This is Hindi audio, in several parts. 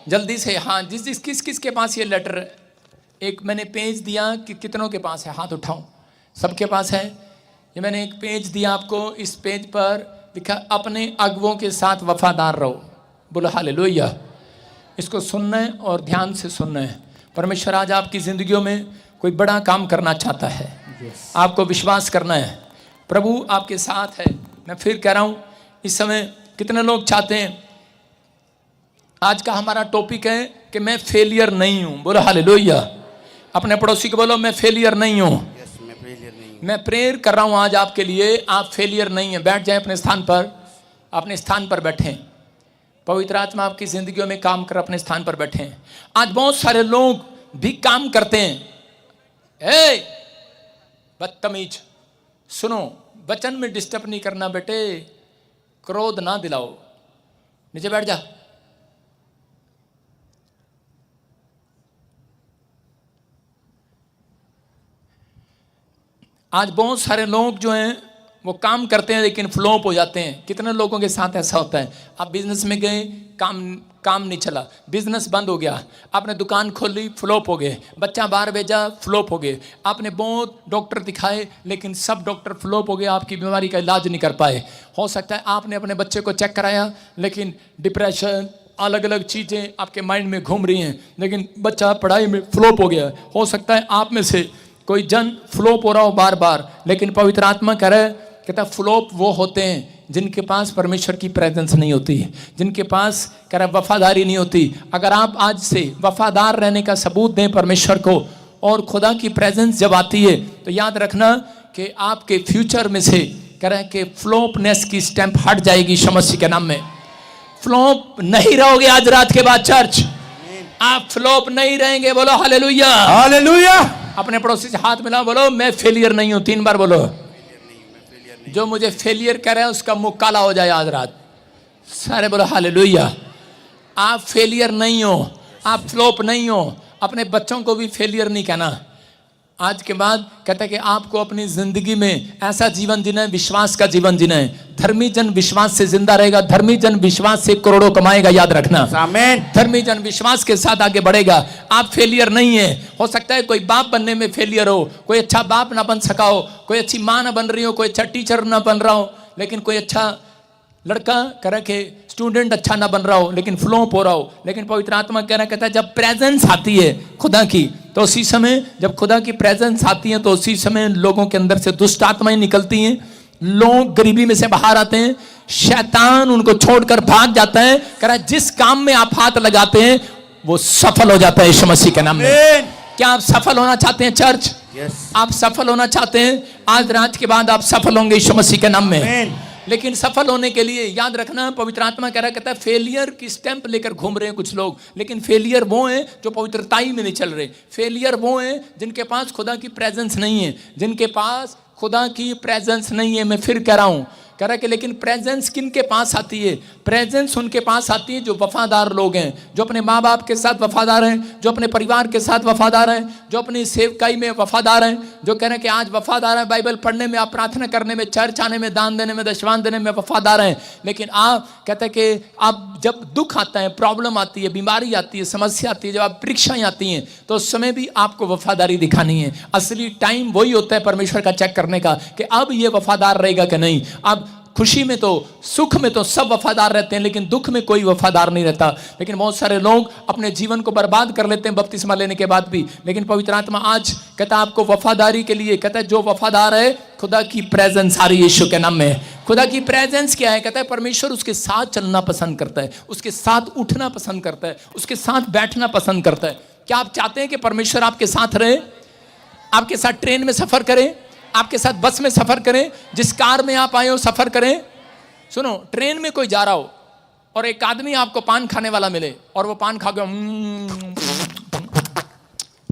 जल्दी से, हाँ, किस किस के पास ये लेटर, एक मैंने पेज दिया कि कितनों के पास है, हाथ उठाऊं, सबके पास है। ये मैंने एक पेज दिया आपको, इस पेज पर लिखा अपने अगुओं के साथ वफादार रहो। बोलो हालेलुया। इसको सुनना है और ध्यान से सुनना है। परमेश्वर आज आपकी जिंदगियों में कोई बड़ा काम करना चाहता है। आपको विश्वास करना है, प्रभु आपके साथ है। मैं फिर कह रहा हूं, इस समय कितने लोग चाहते हैं, आज का हमारा टॉपिक है कि मैं फेलियर नहीं हूं। बोलो हालेलुया। अपने पड़ोसी को बोलो मैं फेलियर नहीं हूं। मैं प्रेयर कर रहा हूं आज आपके लिए, आप फेलियर नहीं है। बैठ जाएं अपने स्थान पर, अपने स्थान पर बैठें। पवित्र आत्मा आपकी जिंदगियों में काम कर अपने स्थान पर बैठें। आज बहुत सारे लोग भी काम करते हैं। ए बदतमीज, सुनो, वचन में डिस्टर्ब नहीं करना बेटे, क्रोध ना दिलाओ, नीचे बैठ जा। आज बहुत सारे लोग जो हैं वो काम करते हैं लेकिन फ्लॉप हो जाते हैं। कितने लोगों के साथ ऐसा होता है, आप बिजनेस में गए, काम नहीं चला, बिजनेस बंद हो गया, आपने दुकान खोली, फ्लॉप हो गए, बच्चा बाहर भेजा, फ्लॉप हो गए, आपने बहुत डॉक्टर दिखाए लेकिन सब डॉक्टर फ्लॉप हो गए, आपकी बीमारी का इलाज नहीं कर पाए। हो सकता है आपने अपने बच्चे को चेक कराया लेकिन डिप्रेशन, अलग अलग चीज़ें आपके माइंड में घूम रही हैं लेकिन बच्चा पढ़ाई में फ्लॉप हो गया। हो सकता है आप में से कोई जन फ्लॉप हो रहा हो बार बार, लेकिन पवित्र आत्मा कह रहा है, कहता फ्लॉप वो होते हैं जिनके पास परमेश्वर की प्रेजेंस नहीं होती, जिनके पास कह रहा वफादारी नहीं होती। अगर आप आज से वफादार रहने का सबूत दें परमेश्वर को, और खुदा की प्रेजेंस जब आती है तो याद रखना कि आपके फ्यूचर में से कह रहा है कि फ्लॉपनेस की स्टैंप हट जाएगी यीशु मसीह के नाम में। फ्लॉप नहीं रहोगे आज रात के बाद चर्च, आप फ्लॉप नहीं रहेंगे। बोलो हालेलुया, हालेलुया। अपने पड़ोसी से हाथ मिलाओ, बोलो मैं फेलियर नहीं हूं, 3 बार बोलो। जो मुझे फेलियर कर रहा है उसका मुंह काला हो जाए आज रात, सारे बोलो हालेलुया। आप फेलियर नहीं हो, आप फ्लॉप नहीं हो। अपने बच्चों को भी फेलियर नहीं कहना। आज के बाद कहता है कि आपको अपनी जिंदगी में ऐसा जीवन जीना है, विश्वास का जीवन जीना है। धर्मी जन विश्वास से जिंदा रहेगा, धर्मी जन विश्वास से करोड़ों कमाएगा, याद रखना। आमीन। धर्मी जन विश्वास के साथ आगे बढ़ेगा। आप फेलियर नहीं है। हो सकता है कोई बाप बनने में फेलियर हो, कोई अच्छा बाप ना बन सका हो, कोई अच्छी माँ ना बन रही हो, कोई अच्छा टीचर ना बन रहा हो, लेकिन कोई अच्छा लड़का कह के स्टूडेंट अच्छा ना बन रहा हो लेकिन फ्लॉप हो रहा हो। लेकिन पवित्र आत्मा कहता है जब प्रेजेंस आती है खुदा की, तो उसी समय जब खुदा की प्रेजेंस आती है तो उसी समय लोगों के अंदर से दुष्ट आत्माएं निकलती हैं, लोग गरीबी में से बाहर आते हैं, शैतान उनको छोड़कर भाग जाता है। कह रहा है जिस काम में आप हाथ लगाते हैं वो सफल हो जाता है यीशु मसीह के नाम में। क्या आप सफल होना चाहते हैं चर्च? आप सफल होना चाहते हैं? आज रात के बाद आप सफल होंगे यीशु मसीह के नाम में। लेकिन सफल होने के लिए याद रखना, पवित्र आत्मा कहता है फेलियर की स्टैंप लेकर घूम रहे हैं कुछ लोग, लेकिन फेलियर वो हैं जो पवित्रताई में नहीं चल रहे। फेलियर वो हैं जिनके पास खुदा की प्रेजेंस नहीं है, जिनके पास खुदा की प्रेजेंस नहीं है। मैं फिर कह रहा हूं, कह रहा है कि लेकिन प्रेजेंस किन के पास आती है? प्रेजेंस उनके पास आती है जो वफादार लोग हैं, जो अपने माँ बाप के साथ वफादार हैं, जो अपने परिवार के साथ वफादार हैं, जो अपनी सेवकाई में वफादार हैं, जो कह रहे हैं कि आज वफादार हैं बाइबल पढ़ने में, आप प्रार्थना करने में, चर्च आने में, दान देने में, दशवान देने में वफादार हैं। लेकिन आप कहते हैं कि आप जब दुख आता है, प्रॉब्लम आती है, बीमारी आती है, समस्या आती है, जब आप परीक्षाएं आती हैं तो उस समय भी आपको वफादारी दिखानी है। असली टाइम वही होता है परमेश्वर का चेक करने का कि अब ये वफादार रहेगा कि नहीं। अब खुशी में तो, सुख में तो सब वफादार रहते हैं, लेकिन दुख में कोई वफादार नहीं रहता। लेकिन बहुत सारे लोग अपने जीवन को बर्बाद कर लेते हैं बपतिस्मा लेने के बाद भी। लेकिन पवित्र आत्मा आज कहता है आपको वफादारी के लिए, कहता है जो वफादार है खुदा की प्रेजेंस आ रही है यीशु के नाम में। खुदा की प्रेजेंस क्या है? कहता है परमेश्वर उसके साथ चलना पसंद करता है, उसके साथ उठना पसंद करता है, उसके साथ बैठना पसंद करता है। क्या आप चाहते हैं कि परमेश्वर आपके साथ रहे, आपके साथ ट्रेन में सफर करे, आपके साथ बस में सफर करें, जिस कार में आप आए हो सफर करें? सुनो, ट्रेन में कोई जा रहा हो और एक आदमी आपको पान खाने वाला मिले और वो पान खा के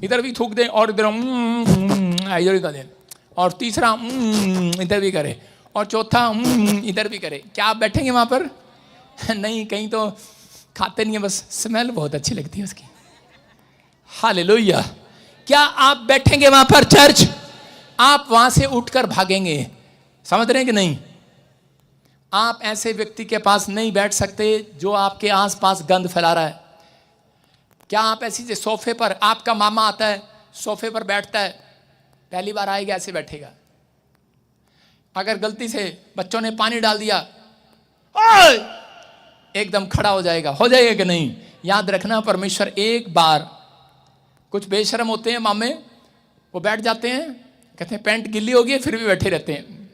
इधर भी थूक दे और इधर इधर कर दे, और तीसरा इधर भी करे, और चौथा इधर भी करे, क्या आप बैठेंगे वहां पर? नहीं, कहीं तो खाते नहीं है, बस स्मेल बहुत अच्छी लगती है उसकी। हालेलुया। क्या आप बैठेंगे वहां पर चर्च? आप वहां से उठकर भागेंगे। समझ रहे हैं कि नहीं? आप ऐसे व्यक्ति के पास नहीं बैठ सकते जो आपके आसपास गंद फैला रहा है। क्या आप ऐसी सोफे पर, आपका मामा आता है, सोफे पर बैठता है, पहली बार आएगा ऐसे बैठेगा, अगर गलती से बच्चों ने पानी डाल दिया एकदम खड़ा हो जाएगा कि नहीं? याद रखना, परमेश्वर एक बार, कुछ बेशरम होते हैं मामे, वो बैठ जाते हैं, कहते हैं पैंट गिल्ली हो गई, फिर भी बैठे रहते हैं,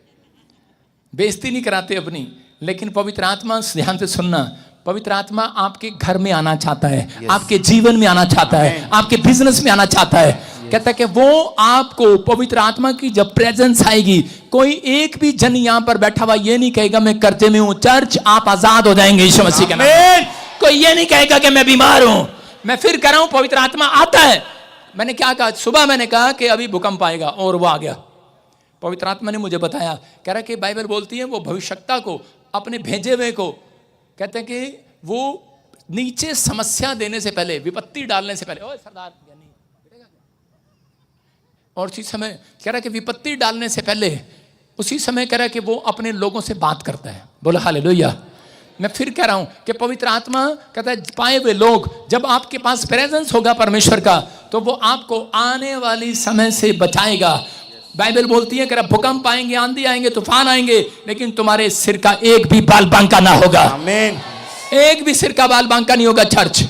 बेइज्जती नहीं कराते अपनी। लेकिन पवित्र आत्मा, ध्यान से सुनना, पवित्र आत्मा आपके घर में आना चाहता है, आपके जीवन में आना चाहता है, आपके बिजनेस में आना चाहता है। कहता है कि वो आपको, पवित्र आत्मा की जब प्रेजेंस आएगी, कोई एक भी जन यहां पर बैठा हुआ ये नहीं कहेगा मैं कर्जे में हूं। चर्च, आप आजाद हो जाएंगे यीशु मसीह के नाम में। कोई ये नहीं कहेगा कि मैं बीमार हूं। मैं फिर कह रहा हूं, पवित्र आत्मा आता है। मैंने क्या कहा सुबह? मैंने कहा कि अभी भूकंप आएगा, और वो आ गया। पवित्र आत्मा ने मुझे बताया, कह रहा कि बाइबल बोलती है वो भविष्यवक्ता को, अपने भेजे हुए को, कहते हैं कि वो नीचे समस्या देने से पहले, विपत्ति डालने से पहले, ओए सरदार, और उसी समय कह रहा कि विपत्ति डालने से पहले, उसी समय कह रहा कि वो अपने लोगों से बात करता है। बोला हालेलुया। मैं फिर कह रहा हूं कि पवित्र आत्मा कहता है पाए हुए लोग, जब आपके पास प्रेजेंस होगा परमेश्वर का, तो वो आपको आने वाली समय से बचाएगा। बाइबल बोलती है कि भूकंप आएंगे, आंधी आएंगे, तूफान आएंगे, लेकिन तुम्हारे सिर का एक भी बाल बांका ना होगा। आमीन। एक भी सिर का बाल बांका नहीं होगा चर्च।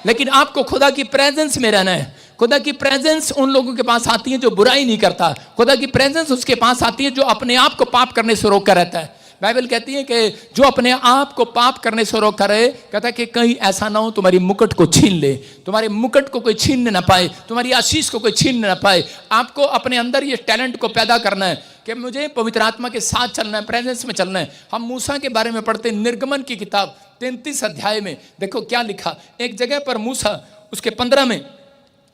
लेकिन आपको खुदा की प्रेजेंस में रहना है। खुदा की प्रेजेंस उन लोगों के पास आती है जो बुराई नहीं करता। खुदा की प्रेजेंस उसके पास आती है जो अपने आप को पाप करने से रोक कर रहता है। बाइबल कहती है कि जो अपने आप को पाप करने से रोक करे, कहता है कि कहीं ऐसा ना हो तुम्हारी मुकुट को छीन ले, तुम्हारे मुकुट को कोई छीनने ना पाए, तुम्हारी आशीष को कोई छीनने ना पाए। आपको अपने अंदर ये टैलेंट को पैदा करना है कि मुझे पवित्र आत्मा के साथ चलना है, प्रेजेंस में चलना है। हम मूसा के बारे में पढ़ते हैं, निर्गमन की किताब 33 अध्याय में देखो क्या लिखा। एक जगह पर मूसा उसके 15 में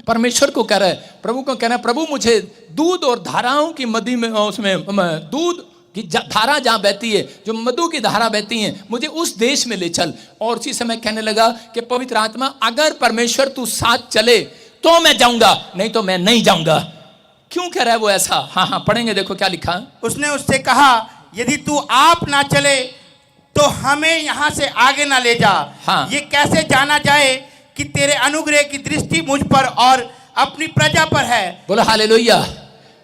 परमेश्वर को कह रहा है, प्रभु को कह रहा है, प्रभु मुझे दूध और धाराओं की नदी में, उसमें दूध की धारा जहां बहती है, जो मधु की धारा बहती है, मुझे उस देश में ले चल। और उसी समय कहने लगा कि पवित्र आत्मा, अगर परमेश्वर तू साथ चले तो मैं जाऊंगा, नहीं तो मैं नहीं जाऊंगा। क्यों कह रहा है वो ऐसा? हाँ, पढ़ेंगे, देखो क्या लिखा। उसने उससे कहा, यदि तू आप ना चले तो हमें यहां से आगे ना ले जा। हाँ। ये कैसे जाना जाए कि तेरे अनुग्रह की दृष्टि मुझ पर और अपनी प्रजा पर है। बोलो हालेलुया।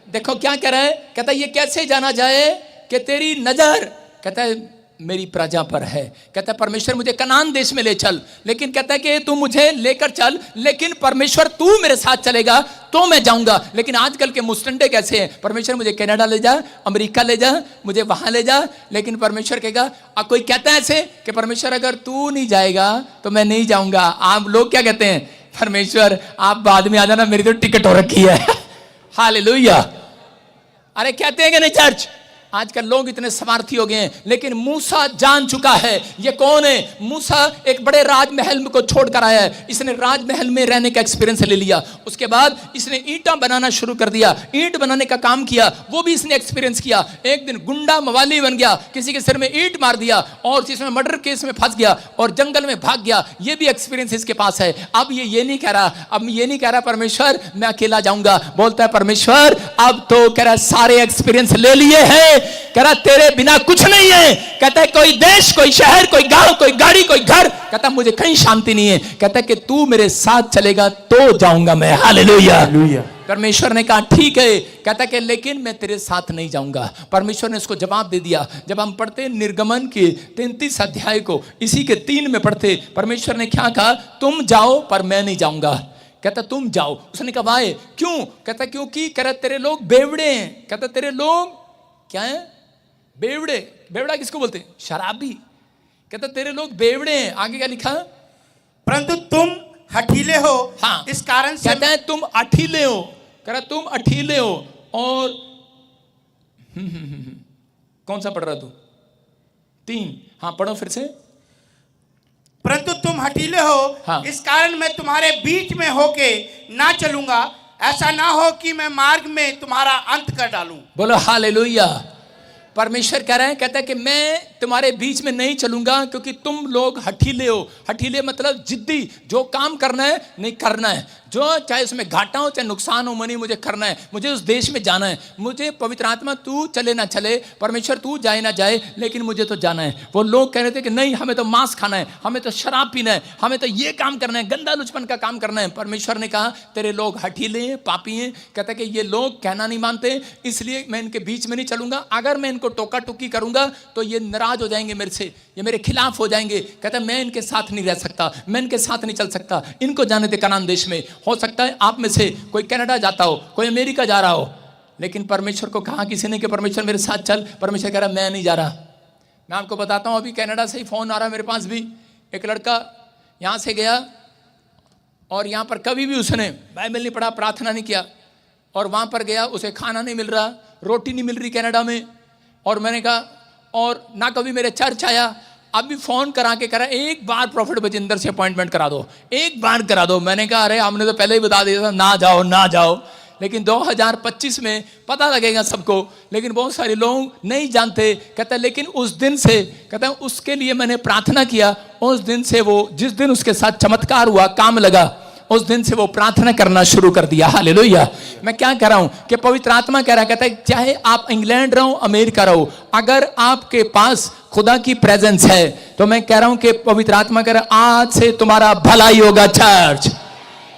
देखो क्या कह रहा है, कहता है ये कैसे जाना जाए कि तेरी नजर, कहता है मेरी प्रजा पर है। कहता है परमेश्वर मुझे कनान देश में ले चल, लेकिन कहता है कि तू मुझे लेकर चल, लेकिन परमेश्वर तू मेरे साथ चलेगा तो मैं जाऊंगा। लेकिन आजकल के मुस्टंडे कैसे हैं, परमेश्वर मुझे कनाडा ले जा, अमेरिका ले जा, मुझे वहां ले जा, लेकिन परमेश्वर कहेगा, कोई कहता है ऐसे कि परमेश्वर अगर तू नहीं जाएगा तो मैं नहीं जाऊंगा। आप लोग क्या कहते हैं, परमेश्वर आप बाद में आ जाना, मेरी तो टिकट हो रखी है। हालेलुया। अरे कहते हैं कि नहीं चर्च? आजकल लोग इतने स्वार्थी हो गए हैं, लेकिन मूसा जान चुका है ये कौन है। मूसा एक बड़े राजमहल को छोड़कर आया है, इसने राजमहल में रहने का एक्सपीरियंस ले लिया। उसके बाद इसने ईंटा बनाना शुरू कर दिया, ईंट बनाने का काम किया, वो भी इसने एक्सपीरियंस किया। एक दिन गुंडा मवाली बन गया, किसी के सिर में ईंट मार दिया, और इसमें मर्डर केस में फंस गया और जंगल में भाग गया। ये भी एक्सपीरियंस इसके पास है। अब ये नहीं कह रहा, अब ये नहीं कह रहा परमेश्वर मैं अकेला जाऊंगा। बोलता है परमेश्वर अब तो कह रहा सारे एक्सपीरियंस ले लिए हैं, कह रहा तेरे बिना कुछ नहीं है। कहता है कोई देश, कोई शहर, कोई गांव, कोई गाड़ी, कोई घर, कहता मुझे कहीं शांति नहीं है। कहता है कि तू मेरे साथ चलेगा तो जाऊंगा मैं। हालेलुया। परमेश्वर ने कहा ठीक है। कहता कि लेकिन मैं तेरे साथ नहीं जाऊंगा। परमेश्वर ने उसको जवाब दे दिया। जब हम पढ़ते निर्गमन के 33 अध्याय को, इसी के 3 में पढ़ते, परमेश्वर ने क्या कहा, तुम जाओ पर मैं नहीं जाऊंगा। कहता तुम जाओ। उसने कहा वाए क्यों? कहता क्योंकि कहता तेरे लोग बेवड़े हैं। कहता तेरे लोग क्या है? बेवड़े। बेवड़ा किसको बोलते हैं? शराबी। कहता तेरे लोग बेवड़े हैं। आगे क्या लिखा? परंतु तुम हठीले हो। हाँ, इस कारण से कहता है तुम अठीले हो। कह रहा तुम अठीले हो। और कौन सा पढ़ रहा तू? 3। हाँ पढ़ो फिर से। परंतु तुम हठीले हो। हाँ। इस कारण मैं तुम्हारे बीच में होके ना चलूंगा, ऐसा ना हो कि मैं मार्ग में तुम्हारा अंत कर डालूं। बोलो हालेलुया। परमेश्वर कह रहे हैं, कहता है कि मैं तुम्हारे बीच में नहीं चलूंगा क्योंकि तुम लोग हठीले हो। हठीले मतलब जिद्दी, जो काम करना है नहीं करना है, जो चाहे उसमें घाटा हो चाहे नुकसान हो, मनी मुझे करना है, मुझे उस देश में जाना है। मुझे पवित्र आत्मा तू चले ना चले, परमेश्वर तू जाए ना जाए, लेकिन मुझे तो जाना है। वो लोग कह रहे थे कि नहीं, हमें तो मांस खाना है, हमें तो शराब पीना है, हमें तो ये काम करना है, गंदा लुचपन का काम करना है। परमेश्वर ने कहा तेरे लोग हठीले हैं, पापी हैं। कहता कि ये लोग कहना नहीं मानते, इसलिए मैं इनके बीच में नहीं चलूंगा। अगर मैं इनको टोका टुकी करूंगा तो ये नाराज हो जाएंगे मेरे से, ये मेरे खिलाफ हो जाएंगे। कहता मैं इनके साथ नहीं रह सकता, मैं इनके साथ नहीं चल सकता, इनको जाने दे कनान देश में। हो सकता है आप में से कोई कनाडा जाता हो, कोई अमेरिका जा रहा हो, लेकिन परमेश्वर को कहा किसी ने कि परमेश्वर मेरे साथ चल। परमेश्वर कह रहा मैं नहीं जा रहा। मैं आपको बताता हूं, अभी कनाडा से ही फोन आ रहा है मेरे पास भी। एक लड़का यहां से गया और यहां पर कभी भी उसने बाइबल नहीं पढ़ा, प्रार्थना नहीं किया, और वहां पर गया, उसे खाना नहीं मिल रहा, रोटी नहीं मिल रही कनाडा में। और मैंने कहा, और ना कभी मेरे चर्च आया। अब भी फोन करा के करा, एक बार प्रॉफिट बजिंदर से अपॉइंटमेंट करा दो, एक बार करा दो। मैंने कहा अरे हमने तो पहले ही बता दिया था ना जाओ ना जाओ। लेकिन 2025 में पता लगेगा सबको, लेकिन बहुत सारे लोग नहीं जानते। कहता है लेकिन उस दिन से, कहता है उसके लिए मैंने प्रार्थना किया, उस दिन से वो, जिस दिन उसके साथ चमत्कार हुआ, काम लगा, उस दिन से वो प्रार्थना करना शुरू कर दिया। हालेलुया। मैं क्या कह रहा हूं कि पवित्र आत्मा कह रहा है, कहता है चाहे आप इंग्लैंड रहो, अमेरिका रहो, अगर आपके पास खुदा की प्रेजेंस है तो मैं कह रहा हूं कि पवित्र आत्मा कह रहा है आज से तुम्हारा भलाई होगा। चर्च,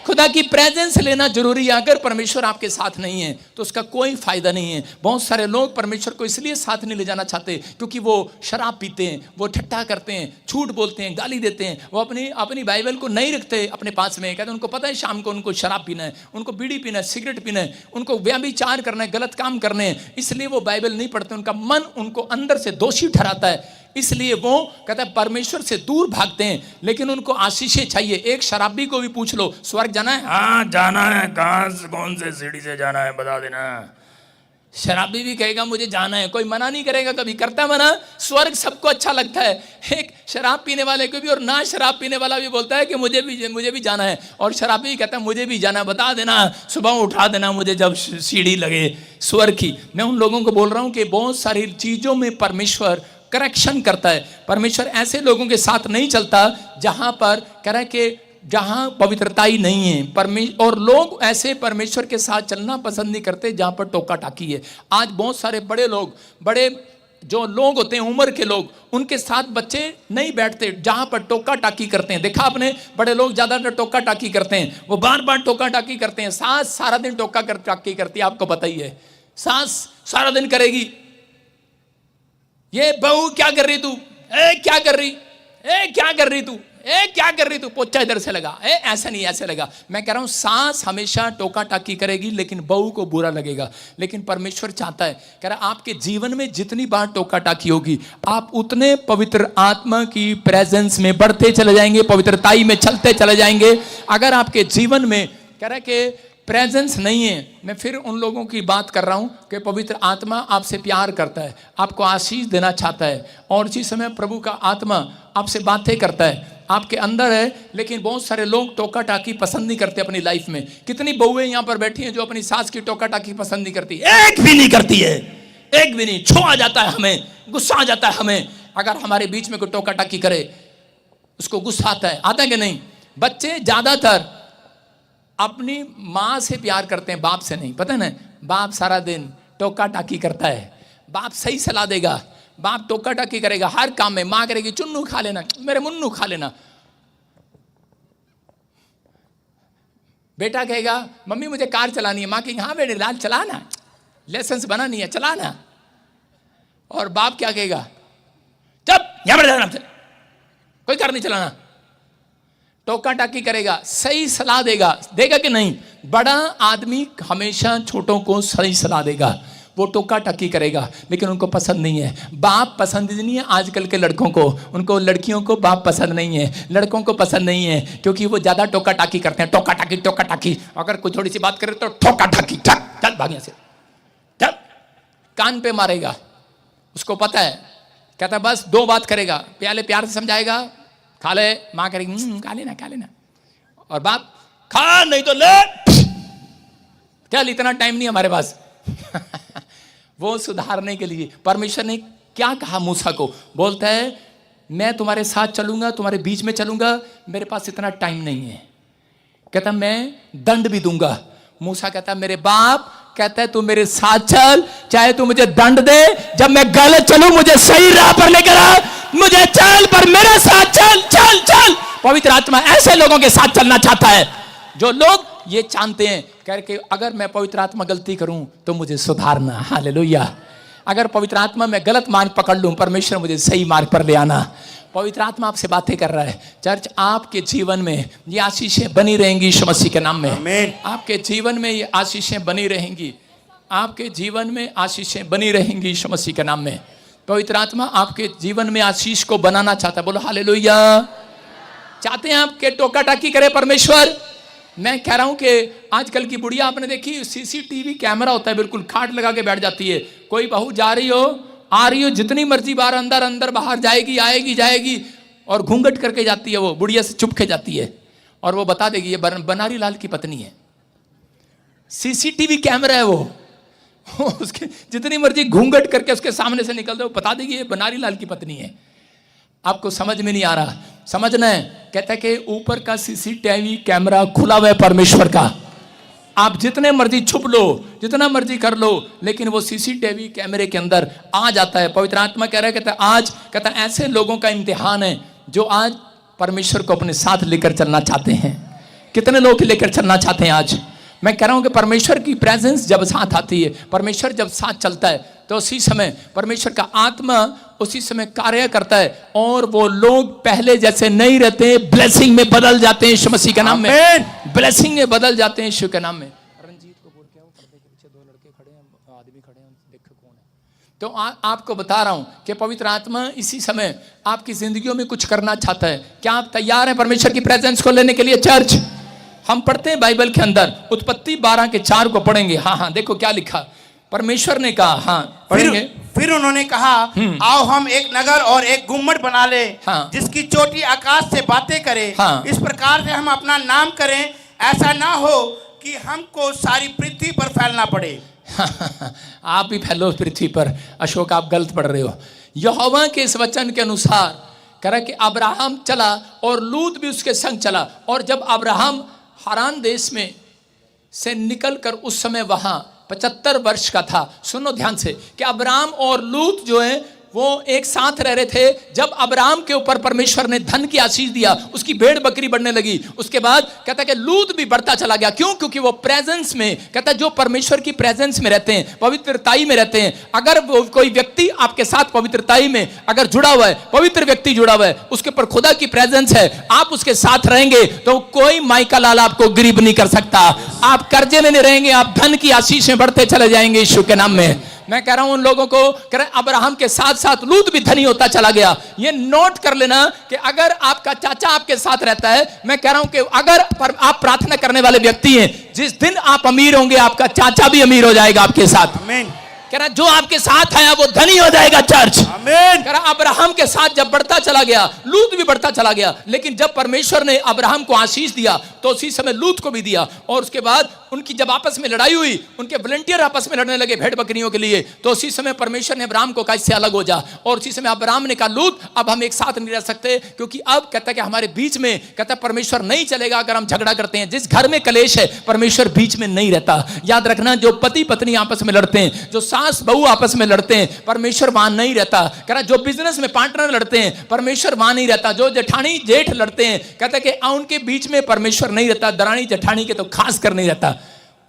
खुदा की प्रेजेंस लेना जरूरी है। अगर परमेश्वर आपके साथ नहीं है तो उसका कोई फायदा नहीं है। बहुत सारे लोग परमेश्वर को इसलिए साथ नहीं ले जाना चाहते क्योंकि वो शराब पीते हैं, वो ठट्टा करते हैं, झूठ बोलते हैं, गाली देते हैं, वो अपनी बाइबल को नहीं रखते अपने पास में। कहते हैं उनको पता है शाम को उनको शराब पीना है, उनको बीड़ी पीना है, सिगरेट पीना है, उनको व्यभिचार करना है, गलत काम करने हैं, इसलिए वो बाइबल नहीं पढ़ते। उनका मन उनको अंदर से दोषी ठहराता है, इसलिए वो कहता है परमेश्वर से दूर भागते हैं। लेकिन उनको आशीषें चाहिए। एक शराबी को भी पूछ लो स्वर्ग जाना है, हाँ जाना है, कहां से, कौन से सीढ़ी से जाना है बता देना। शराबी भी कहेगा मुझे जाना है, कोई मना नहीं करेगा, कभी करता मना। स्वर्ग सबको अच्छा लगता है। एक शराब पीने वाले को भी और ना शराब पीने वाला भी बोलता है कि मुझे भी जाना है, और शराबी भी कहता है मुझे भी जाना है, बता देना, सुबह उठा देना मुझे जब सीढ़ी लगे स्वर्ग की। मैं उन लोगों को बोल रहा हूं कि बहुत सारी चीजों में परमेश्वर करेक्शन करता है। परमेश्वर ऐसे लोगों के साथ नहीं चलता जहां पर कह रहा है कि जहां पवित्रता ही नहीं है। और लोग ऐसे परमेश्वर के साथ चलना पसंद नहीं करते जहां पर टोका टाकी है। आज बहुत सारे बड़े लोग, बड़े जो लोग होते हैं उम्र के लोग, उनके साथ बच्चे नहीं बैठते जहां पर टोका टाकी करते हैं। देखा आपने, बड़े लोग ज्यादातर टोका टाकी करते हैं, वो बार बार टोका टाकी करते हैं। सास सारा दिन टोका टाकी करती है, आपको पता ही है, सास सारा दिन करेगी, ये बहू क्या कर रही तू, ए क्या कर रही, ए क्या कर रही तू, ए क्या कर रही तू, पोचा इधर से लगा, ए ऐसा नहीं ऐसे लगा। मैं कह रहा हूं सास हमेशा टोका टाकी करेगी लेकिन बहू को बुरा लगेगा। लेकिन परमेश्वर चाहता है, कह रहा आपके जीवन में जितनी बार टोका टाकी होगी आप उतने पवित्र आत्मा की प्रेजेंस में बढ़ते चले जाएंगे, पवित्रताई में चलते चले जाएंगे। अगर आपके जीवन में कह रहा है कि प्रेजेंस नहीं है, मैं फिर उन लोगों की बात कर रहा हूं कि पवित्र आत्मा आपसे प्यार करता है, आपको आशीष देना चाहता है, और इसी समय प्रभु का आत्मा आपसे बातें करता है, आपके अंदर है। लेकिन बहुत सारे लोग टोका टाकी पसंद नहीं करते अपनी लाइफ में। कितनी बहुएं यहां पर बैठी हैं जो अपनी सास की टोका टाकी पसंद नहीं करती, एक भी नहीं करती है, एक भी नहीं। छो आ जाता है हमें, गुस्सा आ जाता है हमें अगर हमारे बीच में कोई टोका टाकी करे, उसको गुस्सा आता है कि नहीं। बच्चे ज्यादातर अपनी माँ से प्यार करते हैं, बाप से नहीं, पता है ना। बाप सारा दिन टोका टाकी करता है, बाप सही सलाह देगा, बाप टोका टाकी करेगा हर काम में। माँ करेगी चुन्नू खा लेना, मेरे मुन्नू खा लेना। बेटा कहेगा मम्मी मुझे कार चलानी है, माँ कहेगी हाँ बेटे लाल चलाना, लाइसेंस बना नहीं है चलाना। और बाप क्या कहेगा, चुप यहां पर जाना, कोई कार नहीं चलाना। टोका टाकी करेगा, सही सलाह देगा कि नहीं। बड़ा आदमी हमेशा छोटों को सही सलाह देगा, वो टोका टाकी करेगा, लेकिन उनको पसंद नहीं है। बाप पसंद नहीं है आजकल के लड़कों को, उनको लड़कियों को बाप पसंद नहीं है, लड़कों को पसंद नहीं है, क्योंकि वो ज्यादा टोका टाकी करते हैं। टोका टाकी, अगर कोई थोड़ी सी बात करे तो ठोका टाकी, चल भाग से, चल कान पे मारेगा। उसको पता है, कहता है बस दो बात करेगा, पहले प्यार से समझाएगा, खा ले, माँ करेगी खा लेना, और बाप खा नहीं तो ले, क्या इतना टाइम नहीं हमारे पास। वो सुधारने के लिए परमेश्वर ने क्या कहा मूसा को, बोलता है मैं तुम्हारे साथ चलूंगा, तुम्हारे बीच में चलूंगा, मेरे पास इतना टाइम नहीं है। कहता मैं दंड भी दूंगा। मूसा कहता मेरे बाप, कहता है तू मेरे साथ चल, चाहे तू मुझे दंड दे, जब मैं गलत चलूं मुझे सही राह पर लेकर आ, मुझे चल पर मेरे साथ चल चल चल। पवित्र आत्मा ऐसे लोगों के साथ चलना चाहता है जो लोग ये जानते हैं करके अगर मैं पवित्र आत्मा गलती करूं तो मुझे सुधारना। हालेलुया। अगर पवित्र आत्मा में गलत मार्ग पकड़ लूं, परमेश्वर मुझे सही मार्ग पर ले आना। पवित्र आत्मा आपसे बातें कर रहा है। चर्च, आपके जीवन में ये आशीषें बनी रहेंगी यीशु मसीह के नाम में। आमीन। आपके जीवन में ये आशीषें बनी रहेंगी, आपके जीवन में आशीषें बनी रहेंगी यीशु मसीह के नाम में। पवित्र आत्मा आपके जीवन में आशीष को बनाना चाहता है। बोलो हालेलुया। चाहते हैं आपके टोका टाकी करे परमेश्वर। मैं कह रहा हूं कि आजकल की बुढ़िया आपने देखी, सीसीटीवी कैमरा होता है, बिल्कुल खाट लगा के बैठ जाती है। कोई बहू जा रही हो, आ रही हो, जितनी मर्जी बार अंदर अंदर बाहर जाएगी, आएगी जाएगी, और घूंघट करके जाती है। वो बुढ़िया से चुप के जाती है और वो बता देगी ये बनारी लाल की पत्नी है। सीसीटीवी कैमरा है वो उसके जितनी मर्जी घूंघट करके उसके सामने से निकल दो, बता देगी ये बनारी लाल की पत्नी है। आपको समझ में नहीं आ रहा, समझना है। कहता है कि ऊपर का सीसीटीवी कैमरा खुला हुआ है परमेश्वर का। आप जितने मर्जी छुप लो, जितना मर्जी कर लो, लेकिन वो सीसीटीवी कैमरे के अंदर आ जाता है। पवित्र आत्मा कह रहा है, कहता आज, कहता ऐसे लोगों का इम्तिहान है जो आज परमेश्वर को अपने साथ लेकर चलना चाहते हैं। कितने लोग लेकर चलना चाहते हैं आज? मैं कह रहा हूं कि परमेश्वर की प्रेजेंस जब साथ आती है, परमेश्वर जब साथ चलता है, तो उसी समय परमेश्वर का आत्मा उसी समय कार्य करता है और वो लोग पहले जैसे नहीं रहते, ब्लेसिंग में बदल जाते हैं यीशु मसीह के नाम में। ब्लेसिंग में बदल जाते हैं यीशु के नाम में। रंजीत को बोल के आओ, पर्दे के पीछे 2 लड़के खड़े हैं, आदमी खड़े हैं, देखो कौन है। तो आपको बता रहा हूं कि पवित्र आत्मा इसी समय आपकी जिंदगियों में कुछ करना चाहता है। क्या आप तैयार हैं परमेश्वर की प्रेजेंस को लेने के लिए? चर्च, हम पढ़ते हैं बाइबल के अंदर, उत्पत्ति 12:4 को पढ़ेंगे। हाँ, देखो क्या लिखा। परमेश्वर ने कहा, हाँ पढ़ेंगे। फिर उन्होंने कहा, आओ हम एक नगर और एक गुम्मट बना ले, हाँ। जिसकी चोटी आकाश से बातें करे। हाँ। इस प्रकार से हम अपना नाम करें, ऐसा ना हो कि हमको सारी पृथ्वी पर फैलना पड़े। आप भी फैलो पृथ्वी पर। अशोक, आप गलत पढ़ रहे हो। यहोवा के इस वचन के अनुसार करा कि अब्राहम चला और लूत भी उसके संग चला। और जब अब्राहम हारान देश में से निकलकर उस समय वहां 75 वर्ष का था। सुनो ध्यान से कि अब्राहम और लूत जो है वो एक साथ रह रहे थे। जब अब्राहम के ऊपर परमेश्वर ने धन की आशीष दिया, उसकी भेड़ बकरी बढ़ने लगी। उसके बाद कहता है कि लूत भी बढ़ता चला गया। क्यों? क्योंकि वो प्रेजेंस में, कहता है जो परमेश्वर की प्रेजेंस में रहते हैं, पवित्रताई में रहते हैं। अगर वो कोई व्यक्ति आपके साथ पवित्रताई में अगर जुड़ा हुआ है, पवित्र व्यक्ति जुड़ा हुआ है, उसके ऊपर खुदा की प्रेजेंस है, आप उसके साथ रहेंगे तो कोई माइका लाल आपको गरीब नहीं कर सकता। आप कर्जे में नहीं रहेंगे, आप धन की आशीष में बढ़ते चले जाएंगे यीशु के नाम में। मैं कह रहा हूं उन लोगों को, कह रहे अब्राहम के साथ साथ लूत भी धनी होता चला गया। ये नोट कर लेना कि अगर आपका चाचा आपके साथ रहता है, मैं कह रहा हूं कि अगर आप प्रार्थना करने वाले व्यक्ति हैं, जिस दिन आप अमीर होंगे आपका चाचा भी अमीर हो जाएगा आपके साथ। आमीन। कह रहा जो आपके साथ आया वो धनी हो जाएगा। चर्च, आमीन। कह रहा अब्राहम के साथ जब बढ़ता चला गया, लूत भी बढ़ता चला गया। लेकिन जब परमेश्वर ने अब्राहम को आशीष दिया तो उसी समय लूत को भी दिया। और उसके बाद उनकी जब आपस में लड़ाई हुई, उनके वॉलंटियर आपस में लड़ने लगे भेड़ बकरियों के लिए, तो उसी समय परमेश्वर ने अब्राहम को कहा इससे अलग हो जा। और उसी समय अब्राहम ने कहा लूत अब हम एक साथ नहीं रह सकते, क्योंकि अब कहता है कि हमारे बीच में, कहता है परमेश्वर नहीं चलेगा अगर हम झगड़ा करते हैं। जिस घर में कलेश है परमेश्वर बीच में नहीं रहता। याद रखना, जो पति पत्नी आपस में लड़ते हैं, जो सास बहू आपस में लड़ते हैं, परमेश्वर वहां नहीं रहता। कह रहा जो बिजनेस में पार्टनर लड़ते हैं परमेश्वर वहां नहीं रहता। जो जेठानी जेठ लड़ते हैं, कहता है कि उनके बीच में परमेश्वर नहीं रहता। दरानी जेठानी के तो खास कर नहीं रहता,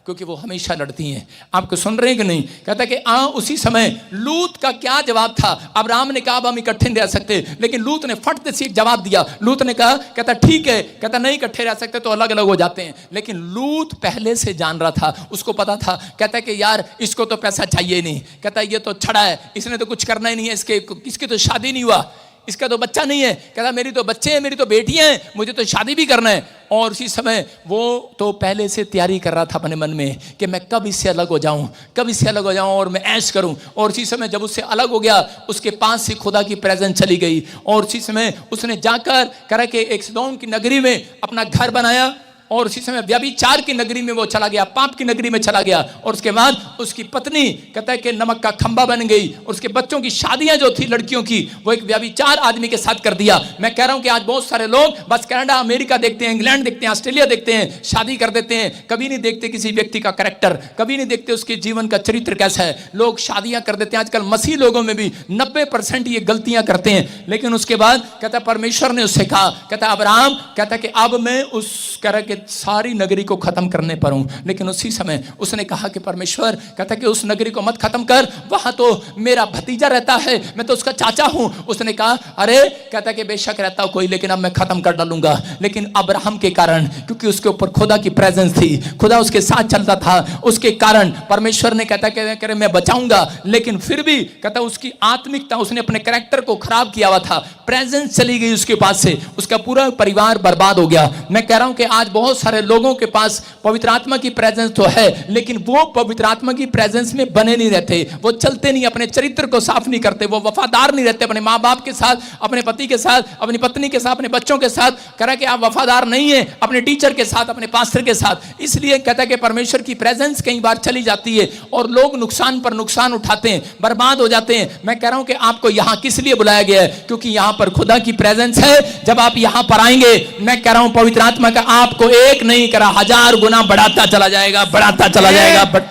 क्योंकि वो हमेशा लड़ती हैं। आपको सुन रहे हैं कि नहीं? कहता कि उसी समय लूत का क्या जवाब था? अब्राहम ने कहा अब हम इकट्ठे नहीं रह सकते, लेकिन लूत ने फट से एक जवाब दिया। लूत ने कहा, कहता ठीक है, कहता नहीं इकट्ठे रह सकते तो अलग अलग हो जाते हैं। लेकिन लूत पहले से जान रहा था, उसको पता था। कहता कि यार इसको तो पैसा चाहिए नहीं, कहता ये तो छड़ा है, इसने तो कुछ करना ही नहीं है, इसकी तो शादी नहीं हुआ, इसका तो बच्चा नहीं है। कहता मेरी तो बच्चे हैं, मेरी तो बेटियां हैं, मुझे तो शादी भी करना है। और उसी समय वो तो पहले से तैयारी कर रहा था अपने मन में कि मैं कब इससे अलग हो जाऊं, कब इससे अलग हो जाऊं और मैं ऐश करूं। और उसी समय जब उससे अलग हो गया, उसके पास से खुदा की प्रेजेंस चली गई। और उसी समय उसने जाकर करा कि एक सदोम की नगरी में अपना घर बनाया और उसी समय व्यभिचार की नगरी में वो चला गया, पाप की नगरी में चला गया। और उसके बाद उसकी पत्नी कहता है कि नमक का खंबा बन गई। और उसके बच्चों की शादियां जो थी लड़कियों की, वो एक व्यभिचार आदमी के साथ कर दिया। मैं कह रहा हूं कि आज बहुत सारे लोग बस कनाडा अमेरिका देखते हैं, इंग्लैंड देखते हैं, ऑस्ट्रेलिया देखते हैं, शादी कर देते हैं, कभी नहीं देखते किसी व्यक्ति का कैरेक्टर, कभी नहीं देखते उसके जीवन का चरित्र कैसा है। लोग शादियां कर देते हैं। आजकल मसीह लोगों में भी 90% ये गलतियां करते हैं। लेकिन उसके बाद कहता परमेश्वर ने उससे कहा, कहता अब्राहम, कहता कि अब मैं उस कह के सारी नगरी को खत्म करने पर हूं। लेकिन उसी समय उसने कहा कि परमेश्वर, कहता कि उस नगरी को मत खत्म कर, वहां तो मेरा भतीजा रहता है, मैं तो उसका चाचा हूं। उसने कहा अरे, कहता कि बेशक रहता हो कोई, लेकिन अब मैं खत्म कर डालूंगा। लेकिन अब्राहम के कारण, क्योंकि उसके ऊपर खुदा की प्रेजेंस थी, खुदा उसके साथ चलता था, उसके कारण परमेश्वर ने कहता कि मैं बचाऊंगा। लेकिन फिर भी कहता उसकी आत्मिकता, उसने अपने कैरेक्टर को खराब किया हुआ था, प्रेजेंस चली गई उसके पास से, उसका पूरा परिवार बर्बाद हो गया। मैं कह रहा हूं कि आज बहुत सारे लोगों के पास पवित्र आत्मा की प्रेजेंस तो है, लेकिन वो पवित्र आत्मा की प्रेजेंस में बने नहीं रहते, वो चलते नहीं, अपने चरित्र को साफ नहीं करते, वो वफादार नहीं रहते अपने माँ बाप के साथ, अपने पति के साथ, अपनी पत्नी के साथ, अपने बच्चों के साथ। कह रहा कि आप वफादार नहीं है अपने टीचर के साथ, अपने पास्टर के साथ। इसलिए कहता है कि परमेश्वर की प्रेजेंस कई बार चली जाती है और लोग नुकसान पर नुकसान उठाते हैं, बर्बाद हो जाते हैं। मैं कह रहा हूं कि आपको यहां किस लिए बुलाया गया है? क्योंकि यहां पर खुदा की प्रेजेंस है। जब आप यहां पर आएंगे, मैं कह रहा हूं पवित्र आत्मा का आपको एक नहीं करा, 1000 गुना बढ़ाता चला जाएगा, बढ़ाता चला जाएगा।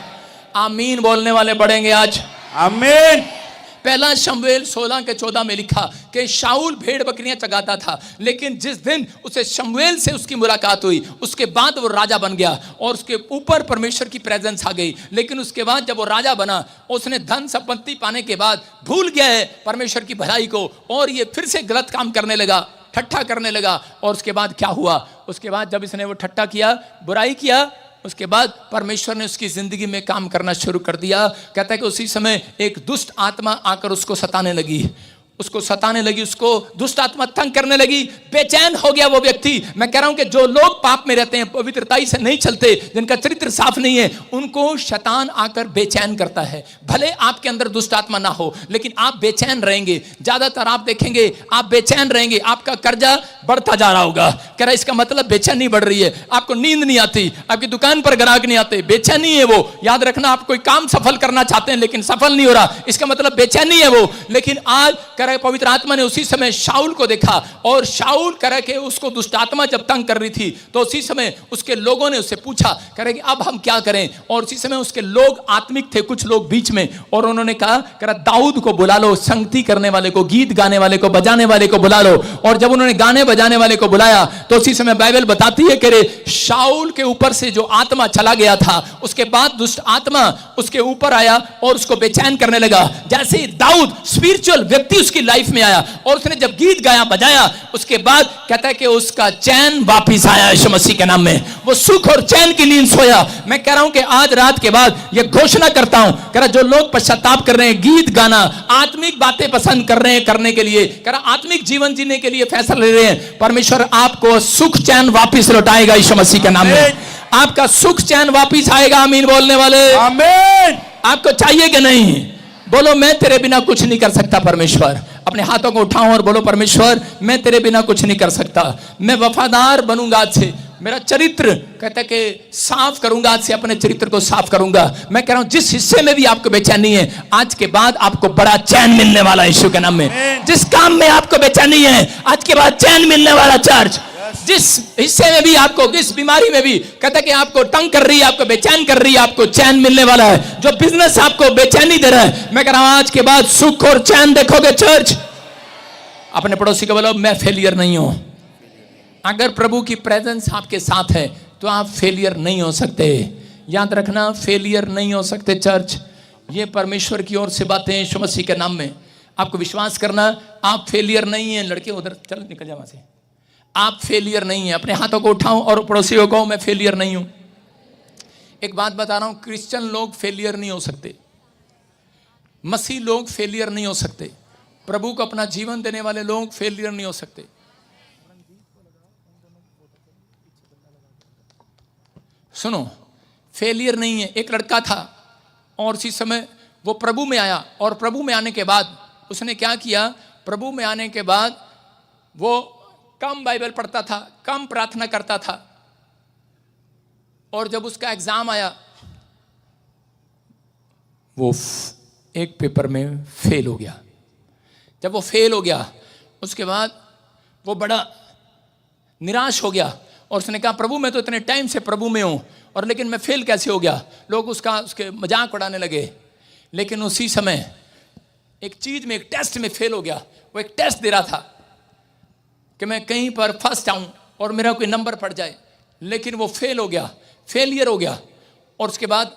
आमीन बोलने वाले बढ़ेंगे आज। आमीन। पहला शमूएल 16:14 में लिखा कि शाऊल भेड़ बकरियां चगाता था, लेकिन जिस दिन उसे शमूएल से उसकी मुलाकात हुई, उसके बाद वो राजा बन गया और उसके ऊपर परमेश्वर की प्रेजेंस आ गई। लेकिन उसके बाद जब वो राजा बना, उसने धन संपत्ति पाने के बाद भूल गया है परमेश्वर की भलाई को, और ये फिर से गलत काम करने लगा, ठट्ठा करने लगा। और उसके बाद क्या हुआ? उसके बाद जब इसने वो ठट्ठा किया, बुराई किया, उसके बाद परमेश्वर ने उसकी जिंदगी में काम करना शुरू कर दिया। कहता है कि उसी समय एक दुष्ट आत्मा आकर उसको सताने लगी, उसको दुष्ट आत्मा तंग करने लगी, बेचैन हो गया वो व्यक्ति। मैं कह रहा हूं कि जो लोग पाप में रहते हैं, पवित्रताई से नहीं चलते, जिनका चरित्र साफ नहीं है, उनको शैतान आकर बेचैन करता है। भले आपके अंदर दुष्ट आत्मा ना हो, लेकिन आप बेचैन रहेंगे। ज्यादातर आप देखेंगे आप बेचैन रहेंगे, आपका कर्जा बढ़ता जा रहा होगा। कह रहा इसका मतलब बेचैनी बढ़ रही है, आपको नींद नहीं आती, आपकी दुकान पर ग्राहक नहीं आते, बेचैनी है वो। याद रखना, आप कोई काम सफल करना चाहते हैं लेकिन सफल नहीं हो रहा, इसका मतलब बेचैनी है वो। लेकिन आज पवित्र आत्मा ने उसी समय शाऊल को देखा, और शाऊल कह के उसको दुष्ट आत्मा जब तंग कर रही थी, तो उसी समय उसके लोगों ने उससे पूछा, कह रहे कि अब हम क्या करें? और उसी समय उसके लोग आत्मिक थे, कुछ लोग बीच में, और उन्होंने कहा, कह रहा दाऊद को बुला लो, संगति करने वाले को, गीत गाने वाले को, बजाने वाले को बुला लो। और जब उन्होंने गाने बजाने वाले को बुलाया, तो उसी समय बाइबल बताती है कि शाऊल के ऊपर से जो आत्मा चला गया था, उसके बाद दुष्ट आत्मा उसके ऊपर आया और उसको बेचैन करने लगा। जैसे ही दाऊद स्पिरिचुअल व्यक्ति उसकी लाइफ में आया और उसने जब गीत गाया बजाया, उसके बाद कहता है कि उसका चैन वापिस आया यीशु मसीह के नाम में, वो सुख और चैन की नींद सोया। मैं कह रहा हूं कि आज रात के बाद ये घोषणा करता हूं, कह रहा जो लोग पश्चाताप कर रहे हैं, गीत गाना, आत्मिक बातें पसंद कर रहे हैं करने के लिए, कह रहा आत्मिक जीवन जीने के लिए फैसला ले रहे हैं, परमेश्वर आपको सुख चैन वापिस लौटाएगा यीशु मसीह के नाम में। आपका सुख चैन वापिस आएगा। आमीन बोलने वाले। आमीन। आपको चाहिए कि नहीं? बोलो, मैं तेरे बिना कुछ नहीं कर सकता परमेश्वर। अपने हाथों को उठाओ और बोलो, परमेश्वर मैं तेरे बिना कुछ नहीं कर सकता, मैं वफादार बनूंगा आज से, मेरा चरित्र कहता है कि साफ करूंगा, आज से अपने चरित्र को साफ करूंगा। मैं कह रहा हूं जिस हिस्से में भी आपको बेचैनी है, आज के बाद आपको बड़ा चैन मिलने वाला है यीशु के नाम में। जिस काम में आपको बेचैनी है, आज के बाद चैन मिलने वाला चर्च। जिस हिस्से में भी आपको, जिस बीमारी में भी कहता है कि आपको तंग कर रही है, आपको बेचैन कर रही है, आपको चैन मिलने वाला है। जो बिजनेस आपको बेचैनी दे रहा है, मैं कह रहा हूं आज के बाद सुख और चैन देखोगे चर्च। अपने पड़ोसी को बोलो, मैं फेलियर नहीं हूं। अगर प्रभु की प्रेजेंस आपके साथ है तो आप फेलियर नहीं हो सकते। याद रखना, फेलियर नहीं हो सकते चर्च। ये परमेश्वर की ओर से बातें यीशु मसीह के नाम में। आपको विश्वास करना, आप फेलियर नहीं है। लड़के उधर चल, निकल जा वहां से। आप फेलियर नहीं है। अपने हाथों को उठाओ और पड़ोसी को कहो, मैं फेलियर नहीं हूं। एक बात बता रहा हूं, क्रिश्चियन लोग फेलियर नहीं हो सकते, मसीह लोग फेलियर नहीं हो सकते, प्रभु को अपना जीवन देने वाले लोग फेलियर नहीं हो सकते। सुनो, फेलियर नहीं है। एक लड़का था और उसी समय वो प्रभु में आया, और प्रभु में आने के बाद उसने क्या किया? प्रभु में आने के बाद वो कम बाइबल पढ़ता था, कम प्रार्थना करता था, और जब उसका एग्जाम आया वो एक पेपर में फेल हो गया। जब वो फेल हो गया उसके बाद वो बड़ा निराश हो गया और उसने कहा प्रभु मैं तो इतने टाइम से प्रभु में हूँ और लेकिन मैं फेल कैसे हो गया। लोग उसके मजाक उड़ाने लगे। लेकिन उसी समय एक चीज में, एक टेस्ट में फेल हो गया। वो एक टेस्ट दे रहा था कि मैं कहीं पर फर्स्ट आऊं और मेरा कोई नंबर पड़ जाए, लेकिन वो फेल हो गया, फेलियर हो गया। और उसके बाद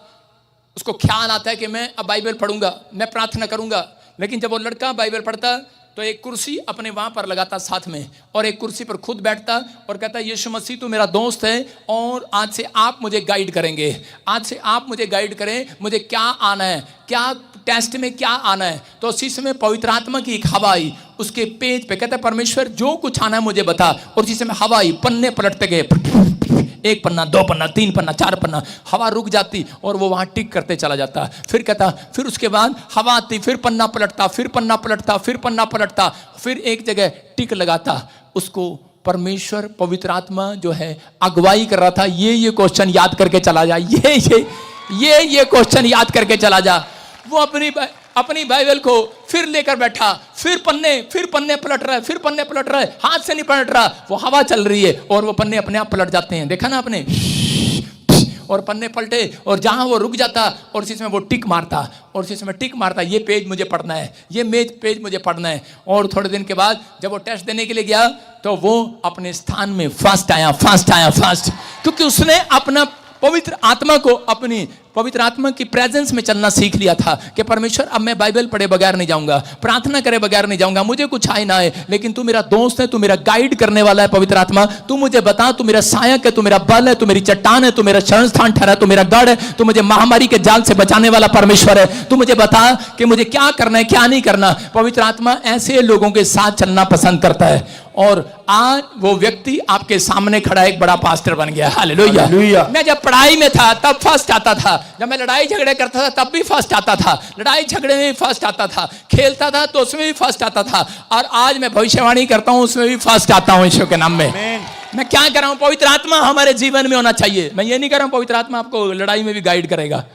उसको ख्याल आता है कि मैं अब बाइबल पढ़ूंगा, मैं प्रार्थना करूंगा। लेकिन जब वो लड़का बाइबल पढ़ता तो एक कुर्सी अपने वहां पर लगाता साथ में और एक कुर्सी पर खुद बैठता और कहता यीशु मसीह तो मेरा दोस्त है और आज से आप मुझे गाइड करेंगे, आज से आप मुझे गाइड करें, मुझे क्या आना है, क्या टेस्ट में क्या आना है। तो उसी समय पवित्र आत्मा की एक हवा आई उसके पेज पे, कहता परमेश्वर जो कुछ आना है मुझे बता। और उसी समय हवा आई, पन्ने पलटते गए, एक पन्ना, दो पन्ना, तीन पन्ना, चार पन्ना, हवा रुक जाती और वो वहां टिक करते चला जाता। फिर कहता, फिर उसके बाद हवा आती, फिर पन्ना पलटता, फिर पन्ना पलटता, फिर पन्ना पलटता, फिर एक जगह टिक लगाता। उसको परमेश्वर पवित्र आत्मा जो है अगुवाई कर रहा था, ये क्वेश्चन याद करके चला जा, ये क्वेश्चन याद करके चला जा। वो अपनी बाइबल को फिर लेकर बैठा, फिर पन्ने पलट रहा है, फिर पन्ने पलट रहा है, हाथ से नहीं पलट रहा, वो हवा चल रही है और वो पन्ने अपने आप पलट जाते हैं। देखा ना आपने, और पन्ने पलटे और जहां वो रुक जाता और उसी समय वो टिक मारता और उसी समय टिक मारता, ये पेज मुझे पढ़ना है, ये पेज मुझे पढ़ना है। और थोड़े दिन के बाद जब वो टेस्ट देने के लिए गया तो वो अपने स्थान में फर्स्ट आया, क्योंकि उसने अपना पवित्र आत्मा को, अपनी पवित्र आत्मा की प्रेजेंस में चलना सीख लिया था कि परमेश्वर अब मैं बाइबल पढ़े बगैर नहीं जाऊंगा, प्रार्थना करे बगैर नहीं जाऊंगा, मुझे कुछ आए ना आए, लेकिन तू मेरा दोस्त है, तू मेरा गाइड करने वाला है। पवित्र आत्मा तू मुझे बता, तू मेरा सहायक है, तू मेरा बल है, तू मेरी चट्टान है, तू मेरा शरण स्थान ठहरा, तू मेरा गढ़ है, तू मुझे महामारी के जाल से बचाने वाला परमेश्वर है। तू मुझे बता कि मुझे क्या करना है, क्या नहीं करना। पवित्र आत्मा ऐसे लोगों के साथ चलना पसंद करता है और आज वो व्यक्ति आपके सामने खड़ा एक बड़ा पास्टर बन गया। हालेलुया। मैं जब पढ़ाई में था तब फर्स्ट आता था, जब मैं लड़ाई झगड़े करता था तब भी फर्स्ट आता था, लड़ाई झगड़े में भी फर्स्ट आता था, खेलता था तो उसमें भी फर्स्ट आता था, और आज मैं भविष्यवाणी करता हूं उसमें भी फर्स्ट आता हूं यीशु के नाम में। मैं क्या कर रहा हूं, पवित्र आत्मा हमारे जीवन में होना चाहिए। मैं ये नहीं कर रहा हूं पवित्र आत्मा आपको लड़ाई में भी गाइड करेगा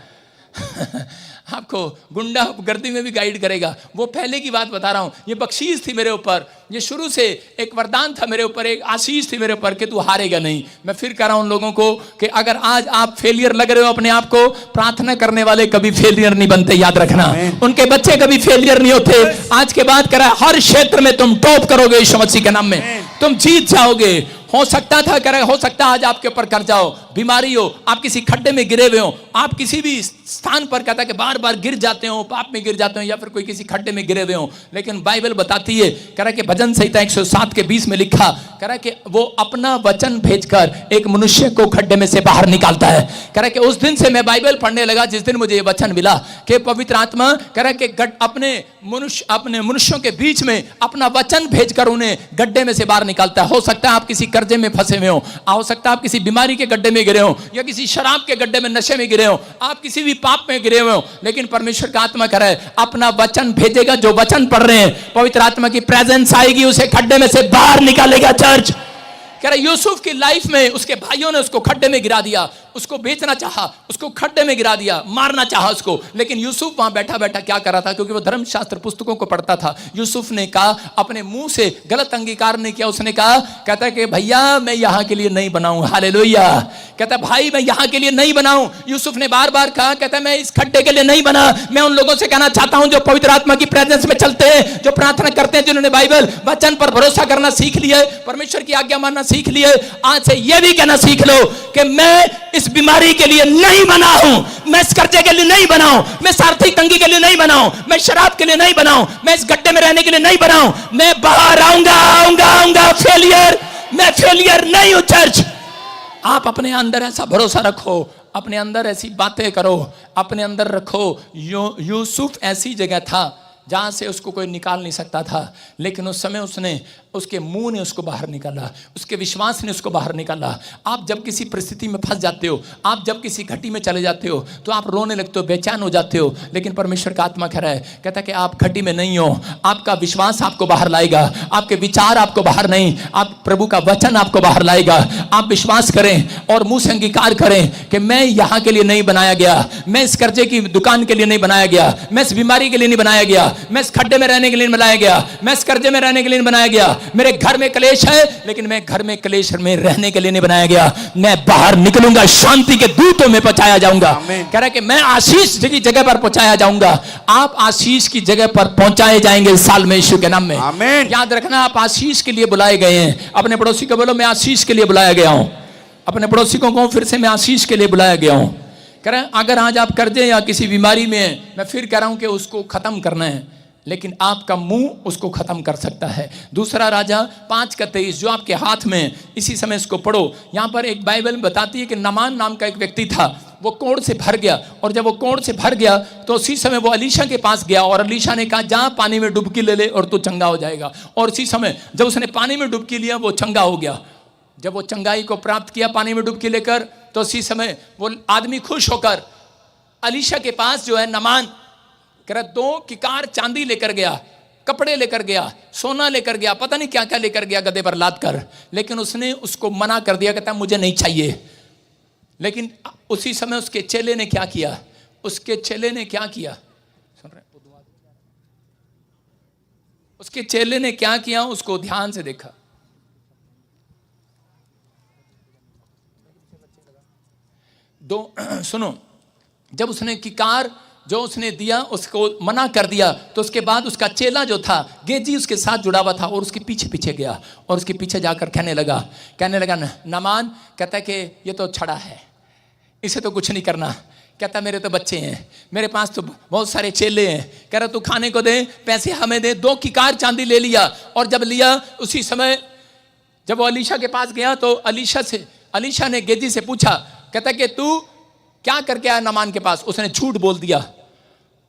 आपको गुंडागर्दी में भी गाइड करेगा, वो पहले की बात बता रहा हूं। ये बख्शीश थी मेरे ऊपर, ये शुरू से एक वरदान था मेरे ऊपर, एक आशीष थी मेरे ऊपर कि तू हारेगा नहीं। मैं फिर कह रहा हूं लोगों को कि अगर आज आप फेलियर लग रहे हो अपने आप को, प्रार्थना करने वाले कभी फेलियर नहीं बनते, याद रखना। उनके बच्चे कभी फेलियर नहीं होते। आज के बाद करा हर क्षेत्र में तुम टॉप करोगे यीशु मसीह के नाम में, तुम जीत जाओगे। हो सकता था करे, हो सकता आज आपके ऊपर कर्जा हो, बीमारी हो, आप किसी खड्डे में गिरे हुए हो, आप किसी भी स्थान पर कहता कि बार बार गिर जाते हो, पाप में गिर जाते हो या फिर कोई किसी खड्डे में गिरे हुए हो। लेकिन बाइबल बताती है, कह रहा कि भजन संहिता 107 के 20 में लिखा, कह रहा कि वो अपना वचन भेजकर एक मनुष्य को खड्डे में से बाहर निकालता है। कह रहा कि उस दिन से मैं बाइबल पढ़ने लगा जिस दिन मुझे ये वचन मिला कि पवित्र आत्मा कह रहा कि अपने मनुष्यों के बीच में अपना वचन भेजकर उन्हें गड्ढे में से बाहर निकालता है। हो सकता है आप किसी कर्जे में फंसे हुए हो, हो सकता है आप किसी बीमारी के गड्ढे में गिरे हो या किसी शराब के गड्ढे में, नशे में गिरे हो, आप किसी भी पाप में गिरे हुए हो, लेकिन परमेश्वर का आत्मा कह रहा है अपना वचन भेजेगा। जो वचन पढ़ रहे हैं पवित्र आत्मा की प्रेजेंस आएगी, उसे खड्डे में से बाहर निकालेगा। चर्च कह रहा यूसुफ की लाइफ में उसके भाइयों ने उसको खड्डे में गिरा दिया, उसको बेचना चाहा, उसको खड्डे में गिरा दिया, मारना चाहा उसको, लेकिन यूसुफ वहां बैठा बैठा क्या कर रहा था, क्योंकि वो धर्मशास्त्र पुस्तकों को पढ़ता था। यूसुफ ने कहा, अपने मुंह से गलत अंगीकार नहीं किया, उसने कहा, कहता है कि भैया मैं यहां के लिए नहीं बनाऊं। हालेलुया। कहता है भाई मैं यहां के लिए नहीं बनाऊं। यूसुफ ने बार बार कहा, कहता है मैं इस खड्डे के लिए नहीं बना। मैं उन लोगों से कहना चाहता हूं जो पवित्र आत्मा की प्रेजेंस में चलते हैं, जो प्रार्थना करते हैं, जिन्होंने बाइबल वचन पर भरोसा करना सीख लिया, परमेश्वर की आज्ञा मानना सीख लिए, आज से यह भी कहना सीख लो कि मैं इस बीमारी के लिए नहीं बना हूं, मैं इस कर्जे के लिए नहीं बना हूं, मैं इस आर्थिक तंगी के लिए नहीं बना हूं, मैं शराब के लिए नहीं बना हूं, मैं इस गड्ढे में रहने के लिए नहीं बना हूं। मैं बाहर आऊंगा। फेलियर, मैं फेलियर नहीं हूं। चर्च आप अपने अंदर ऐसा भरोसा रखो, अपने अंदर ऐसी बातें करो, अपने अंदर रखो। यूसुफ ऐसी जगह था जहां से उसको कोई निकाल नहीं सकता था, लेकिन उस समय उसने उसके मुंह ने उसको बाहर निकाला, उसके विश्वास ने उसको बाहर निकाला। आप जब किसी परिस्थिति में फंस जाते हो, आप जब किसी घटी में चले जाते हो तो आप रोने लगते हो, बेचैन हो जाते हो, लेकिन परमेश्वर का आत्मा कह रहा है, कहता है कि आप घटी में नहीं हो, आपका विश्वास आपको बाहर लाएगा, आपके विचार आपको बाहर नहीं, आप प्रभु का वचन आपको बाहर लाएगा। आप विश्वास करें और मुंह से अंगीकार करें कि मैं यहाँ के लिए नहीं बनाया गया, मैं इस कर्जे की दुकान के लिए नहीं बनाया गया, मैं इस बीमारी के लिए नहीं बनाया गया, मैं इस खड्डे में रहने के लिए नहीं बनाया गया, मैं इस कर्जे में रहने के लिए नहीं बनाया गया, मेरे घर में क्लेश है लेकिन मैं घर में क्लेश में रहने के लिए नहीं बनाया गया, मैं बाहर निकलूंगा, शांति के दूतों में पहुंचाया जाऊंगा। कह रहा है कि मैं आशीष की जगह पर पहुंचाया जाऊंगा। आप आशीष की जगह पर पहुंचाए जाएंगे इस साल में यीशु के नाम में। याद रखना, आप आशीष के लिए बुलाए गए हैं। अपने पड़ोसी को बोलो, मैं आशीष के लिए बुलाया गया हूं। अपने पड़ोसी को कहो फिर से, मैं आशीष के लिए बुलाया गया हूं। कह रहे हैं अगर आज आप कर्जे या किसी बीमारी में हैं, मैं फिर कह रहा हूं कि उसको खत्म करना है, लेकिन आपका मुंह उसको खत्म कर सकता है। दूसरा राजा 5:23 जो आपके हाथ में, इसी समय इसको पढ़ो। यहां पर एक बाइबल बताती है कि नामान नाम का एक व्यक्ति था, वो कोढ़ से भर गया, और जब वो कोढ़ से भर गया तो उसी समय वो अलीशा के पास गया, और अलीशा ने कहा जा पानी में डुबकी ले ले और तू चंगा हो जाएगा। और उसी समय जब उसने पानी में डुबकी लिया वो चंगा हो गया। जब वो चंगाई को प्राप्त किया पानी में डुबकी लेकर, तो उसी समय वो आदमी खुश होकर अलीशा के पास जो है नामान 2 किकार चांदी लेकर गया, कपड़े लेकर गया, सोना लेकर गया, पता नहीं क्या क्या लेकर गया गधे पर लाद कर, लेकिन उसने उसको मना कर दिया, कहता मुझे नहीं चाहिए। लेकिन उसी समय उसके चेले ने क्या किया, उसके चेले ने क्या किया, सुन रहे? उसके चेले ने क्या किया, उसको ध्यान से देखा। सुनो, जब उसने किकार जो उसने दिया उसको मना कर दिया, तो उसके बाद उसका चेला जो था गेजी उसके साथ जुड़ा हुआ था, और उसके पीछे पीछे गया और उसके पीछे जाकर कहने लगा नामान, कहता है कि ये तो छड़ा है, इसे तो कुछ नहीं करना। कहता मेरे तो बच्चे हैं, मेरे पास तो बहुत सारे चेले हैं। कह रहा तू खाने को दे, पैसे हमें दे। 2 किकार चांदी ले लिया, और जब लिया उसी समय जब वो अलीशा के पास गया तो अलीशा ने गेजी से पूछा, कहता कि तू क्या करके आया नामान के पास। उसने झूठ बोल दिया,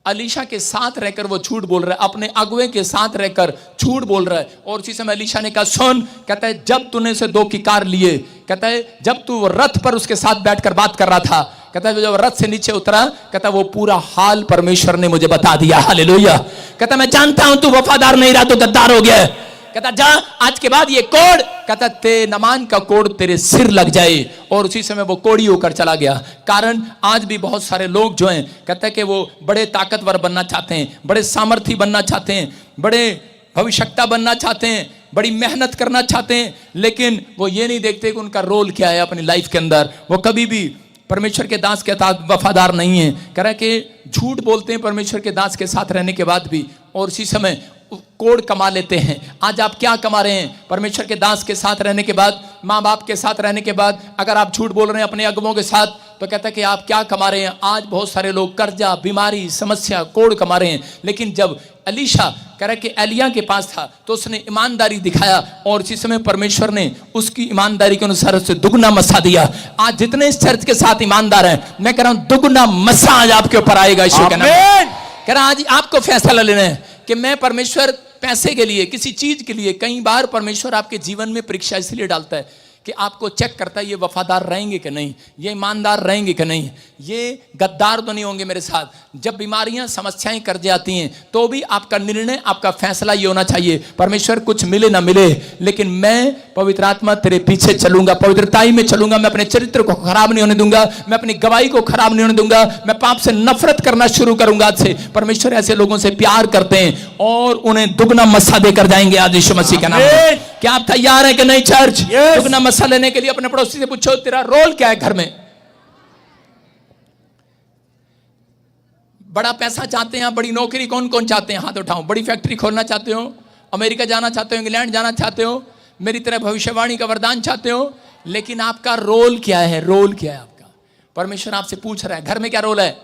अलीशा के साथ रहकर वो झूठ बोल रहा है, अपने अगुए के साथ रहकर झूठ बोल रहा है। और उसी समय अलीशा ने कहा सुन, कहता है जब तूने से 2 किकार लिए, कहता है जब तू रथ पर उसके साथ बैठकर बात कर रहा था, कहता है जब रथ से नीचे उतरा, कहता वो पूरा हाल परमेश्वर ने मुझे बता दिया। हालेलुया। कहता मैं जानता हूं तू वफादार नहीं रहा तो गद्दार हो गया। कहता जा आज के बाद ये कोड़, कहता ते नमान का कोड़ तेरे सिर लग जाए। और उसी समय वो कोड़ी होकर चला गया। कारण आज भी बहुत सारे लोग जो हैं, कहता है कि वो बड़े ताकतवर बनना चाहते हैं, बड़े सामर्थी बनना चाहते हैं, बड़े भविष्यता बनना चाहते हैं, बड़ी मेहनत करना चाहते हैं, लेकिन वो ये नहीं देखते कि उनका रोल क्या है अपनी लाइफ के अंदर। वो कभी भी परमेश्वर के दास के साथ वफादार नहीं है। कह रहा है कि झूठ बोलते हैं परमेश्वर के दास के साथ रहने के बाद भी, और उसी समय कोड़ कमा लेते हैं। आज आप क्या कमा रहे हैं? परमेश्वर के दास के साथ रहने के बाद, माँ बाप के साथ रहने के बाद, अगर आप झूठ बोल रहे हैं अपने अगुओं के साथ, तो कहता है कि आप क्या कमा रहे हैं? आज बहुत सारे लोग कर्जा, बीमारी, समस्या, कोड़ कमा रहे हैं। लेकिन जब अलीशा कह रहा है कि एलिया के पास था तो उसने ईमानदारी दिखाया, और इसी समय परमेश्वर ने उसकी ईमानदारी के अनुसार उसे दुगना मसा दिया। आज जितने इस चर्च के साथ ईमानदार हैं, मैं कह रहा हूं दुगना मसा आज आपके ऊपर आएगा। ईश्वर के नाम में कह रहा आज आपको फैसला लेना है कि मैं परमेश्वर पैसे के लिए, किसी चीज के लिए, कई बार परमेश्वर आपके जीवन में परीक्षा इसलिए डालता है कि आपको चेक करता है ये वफादार रहेंगे कि नहीं, ये ईमानदार रहेंगे कि नहीं, ये गद्दार तो नहीं होंगे मेरे साथ। जब बीमारियां, समस्याएं कर्जे आती हैं तो भी आपका निर्णय, आपका फैसला ये होना चाहिए, परमेश्वर कुछ मिले ना मिले, लेकिन मैं पवित्र आत्मा तेरे पीछे चलूंगा, पवित्रताई में चलूंगा, मैं अपने चरित्र को खराब नहीं होने दूंगा, मैं अपनी गवाही को खराब नहीं होने दूंगा, मैं पाप से नफरत करना शुरू करूंगा आज से। परमेश्वर ऐसे लोगों से प्यार करते हैं और उन्हें दुगना मसा देकर जाएंगे आज यीशु मसीह के नाम में। क्या आप तैयार हैं कि नहीं चर्च? दुगना मसा लेने के लिए अपने पड़ोसी से पूछो तेरा रोल क्या है घर में? बड़ा पैसा चाहते हैं, बड़ी नौकरी कौन कौन चाहते हैं? हाथ उठाओ। बड़ी फैक्ट्री खोलना चाहते हो, अमेरिका जाना चाहते हो, इंग्लैंड जाना चाहते हो, मेरी तरह भविष्यवाणी का वरदान चाहते हो, लेकिन आपका रोल क्या है? रोल क्या है आपका? परमेश्वर आपसे पूछ रहा है घर में क्या रोल है?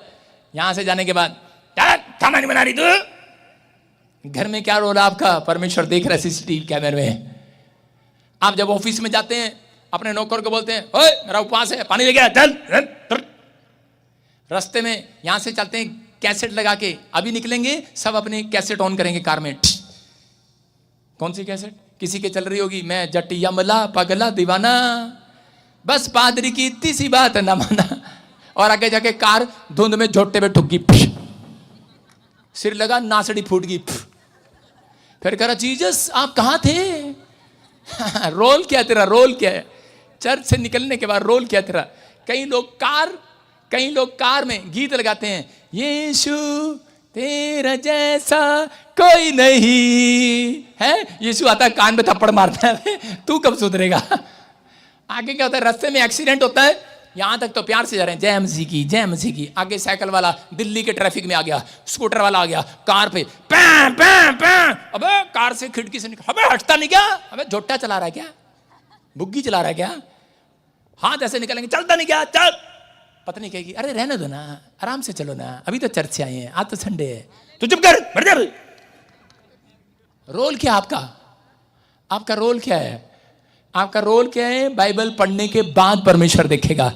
यहां से जाने के बाद खाना नहीं बना रही तू, घर में क्या रोल है आपका? परमेश्वर देख रहा है सीसीटीवी कैमरे में। आप जब ऑफिस में जाते हैं अपने नौकर को बोलते हैं ओए मेरा उपवास है, पानी लेके आ, चल। रास्ते में यहां से चलते हैं, कैसेट लगा के अभी निकलेंगे, सब अपने कैसेट ऑन करेंगे कार में। कौन सी कैसेट? किसी के चल रही होगी, मैं जट्टी यमला पगला दीवाना, बस पादरी की इतनी सी बात ना माना, और आगे जाके कार धुंध में झोटे में ठुक गई, सिर लगा नासड़ी फूट गई। फिर कह रहा जीसस आप कहाँ थे? रोल क्या तेरा, रोल क्या है? चर्च से निकलने के बाद रोल क्या तेरा? कई लोग कार में गीत लगाते हैं, यीशु तेरा जैसा कोई नहीं है। यीशु आता है कान में थप्पड़ मारता है, तू कब सुधरेगा? आगे क्या होता है, रास्ते में एक्सीडेंट होता है, यहां तक तो प्यार से जा रहे हैं, जय मसीह की जय मसीह की। आगे साइकिल वाला दिल्ली के ट्रैफिक में आ गया, स्कूटर वाला आ गया कार पे, पैं पैं पैं, अबे कार से खिड़की से निकल, अबे हटता नहीं क्या? अबे झोटा चला रहा है क्या? बुग्गी चला रहा है क्या? हाथ ऐसे निकलेंगे, चलता नहीं क्या? चल। पत्नी कहेगी अरे रहने दो ना, आराम से चलो ना, अभी तो चर्च से आए हैं, आज तो संडे है, तू चुप कर, बैठ जा। रोल क्या आपका रोल क्या है? आपका रोल क्या है? बाइबल पढ़ने के बाद परमेश्वर देखेगा,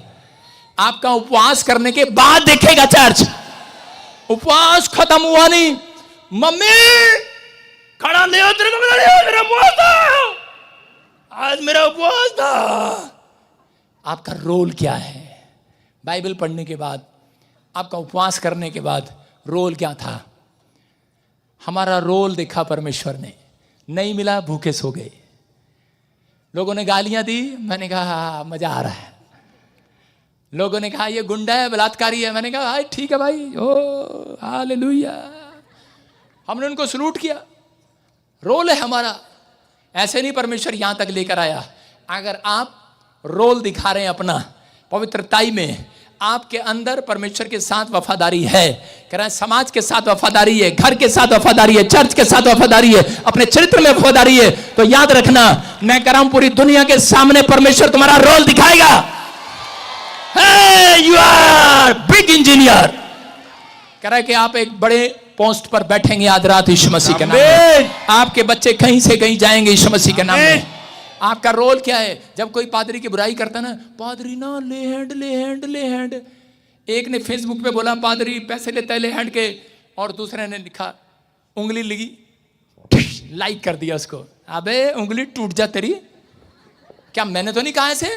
आपका उपवास करने के बाद देखेगा चर्च। उपवास खत्म हुआ नहीं, मम्मी खाना ले आओ, तेरे को मेरा उपवास था, आज मेरा उपवास था। आपका रोल क्या है? बाइबल पढ़ने के बाद, आपका उपवास करने के बाद रोल क्या था? हमारा रोल देखा परमेश्वर ने, नहीं मिला भूखे सो गए। लोगों ने गालियां दी, मैंने कहा मजा आ रहा है। लोगों ने कहा ये गुंडा है, बलात्कारी है, मैंने कहा ठीक है भाई, ओ हालेलुया, हमने उनको सलूट किया। रोल है हमारा। ऐसे नहीं परमेश्वर यहां तक लेकर आया। अगर आप रोल दिखा रहे हैं अपना पवित्रताई में, आपके अंदर परमेश्वर के साथ वफादारी है, कह रहा है समाज के साथ वफादारी है, घर के साथ वफादारी है, चर्च के साथ वफादारी है, अपने चरित्र में वफादारी है, तो याद रखना मैं कह रहा हूं पूरी दुनिया के सामने परमेश्वर तुम्हारा रोल दिखाएगा। You are big engineer. कह रहा है कि आप एक बड़े पोस्ट पर बैठेंगे आज रात यीशु मसीह के नाम में। आपके बच्चे कहीं से कहीं जाएंगे यीशु मसीह के नाम में। आपका रोल क्या है? जब कोई पादरी की बुराई करता ना, पादरी ना ले हैंड ले हैंड ले हैंड, एक ने फेसबुक पे बोला पादरी पैसे लेता है ले हैंड के, और दूसरे ने लिखा उंगली लगी, लाइक कर दिया उसको। अबे उंगली टूट जा तेरी, क्या मैंने तो नहीं कहा ऐसे?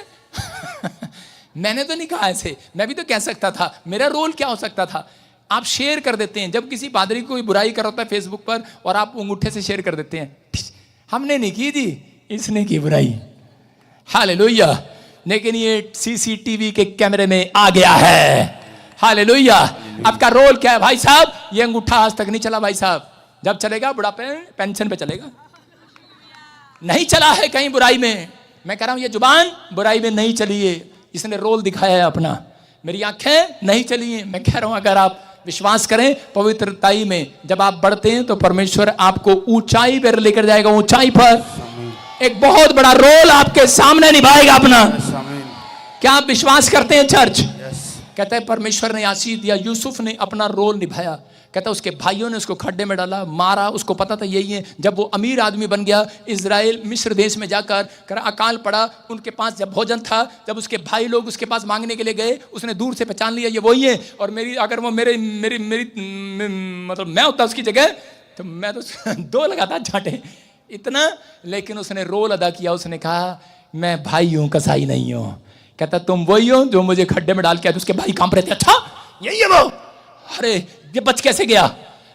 मैंने तो नहीं कहा ऐसे, मैं भी तो कह सकता था। मेरा रोल क्या हो सकता था? आप शेयर कर देते हैं, जब किसी पादरी को कोई बुराई कर होता है फेसबुक पर, और आप अंगूठे से शेयर कर देते हैं, हमने नहीं की जी, इसने की बुराई। हालेलुया। लेकिन ये सीसीटीवी के कैमरे में आ गया है। हालेलुया। आपका रोल क्या है भाई साहब? ये अंगूठा आज तक नहीं चला भाई साहब, जब चलेगा बुढ़ापे पेंशन पे चलेगा। नहीं चला है कहीं बुराई में। मैं कह रहा हूं ये जुबान बुराई में नहीं चली है, इसने रोल दिखाया है अपना। मेरी आंखें नहीं चली है। मैं कह रहा हूं अगर आप विश्वास करें पवित्रताई में जब आप बढ़ते हैं तो परमेश्वर आपको ऊंचाई पर लेकर जाएगा, ऊंचाई पर एक बहुत बड़ा रोल आपके सामने निभाएगा अपना। क्या आप विश्वास करते हैं चर्च? कहता है परमेश्वर ने आशीष दिया, यूसुफ ने अपना रोल निभाया। कहता है उसके भाइयों ने उसको खड्डे में डाला, मारा, उसको पता था यही है। जब वो अमीर आदमी बन गया, इजराइल मिस्र देश में जाकर कर अकाल पड़ा, उनके पास जब भोजन था, जब उसके भाई लोग उसके पास मांगने के लिए गए, उसने दूर से पहचान लिया ये वही है। और मेरी अगर वो मेरी मेरी मेरी मतलब मैं होता उसकी जगह तो मैं तो दो लगाता झाटे इतना। लेकिन उसने रोल अदा किया, उसने कहा मैं भाई हूं, कसाई नहीं हूं। कहता तुम वही हो जो मुझे खड्डे में डाल के आए। तो उसके भाई कांप रहे थे, अच्छा यही है वो, अरे ये बच कैसे गया?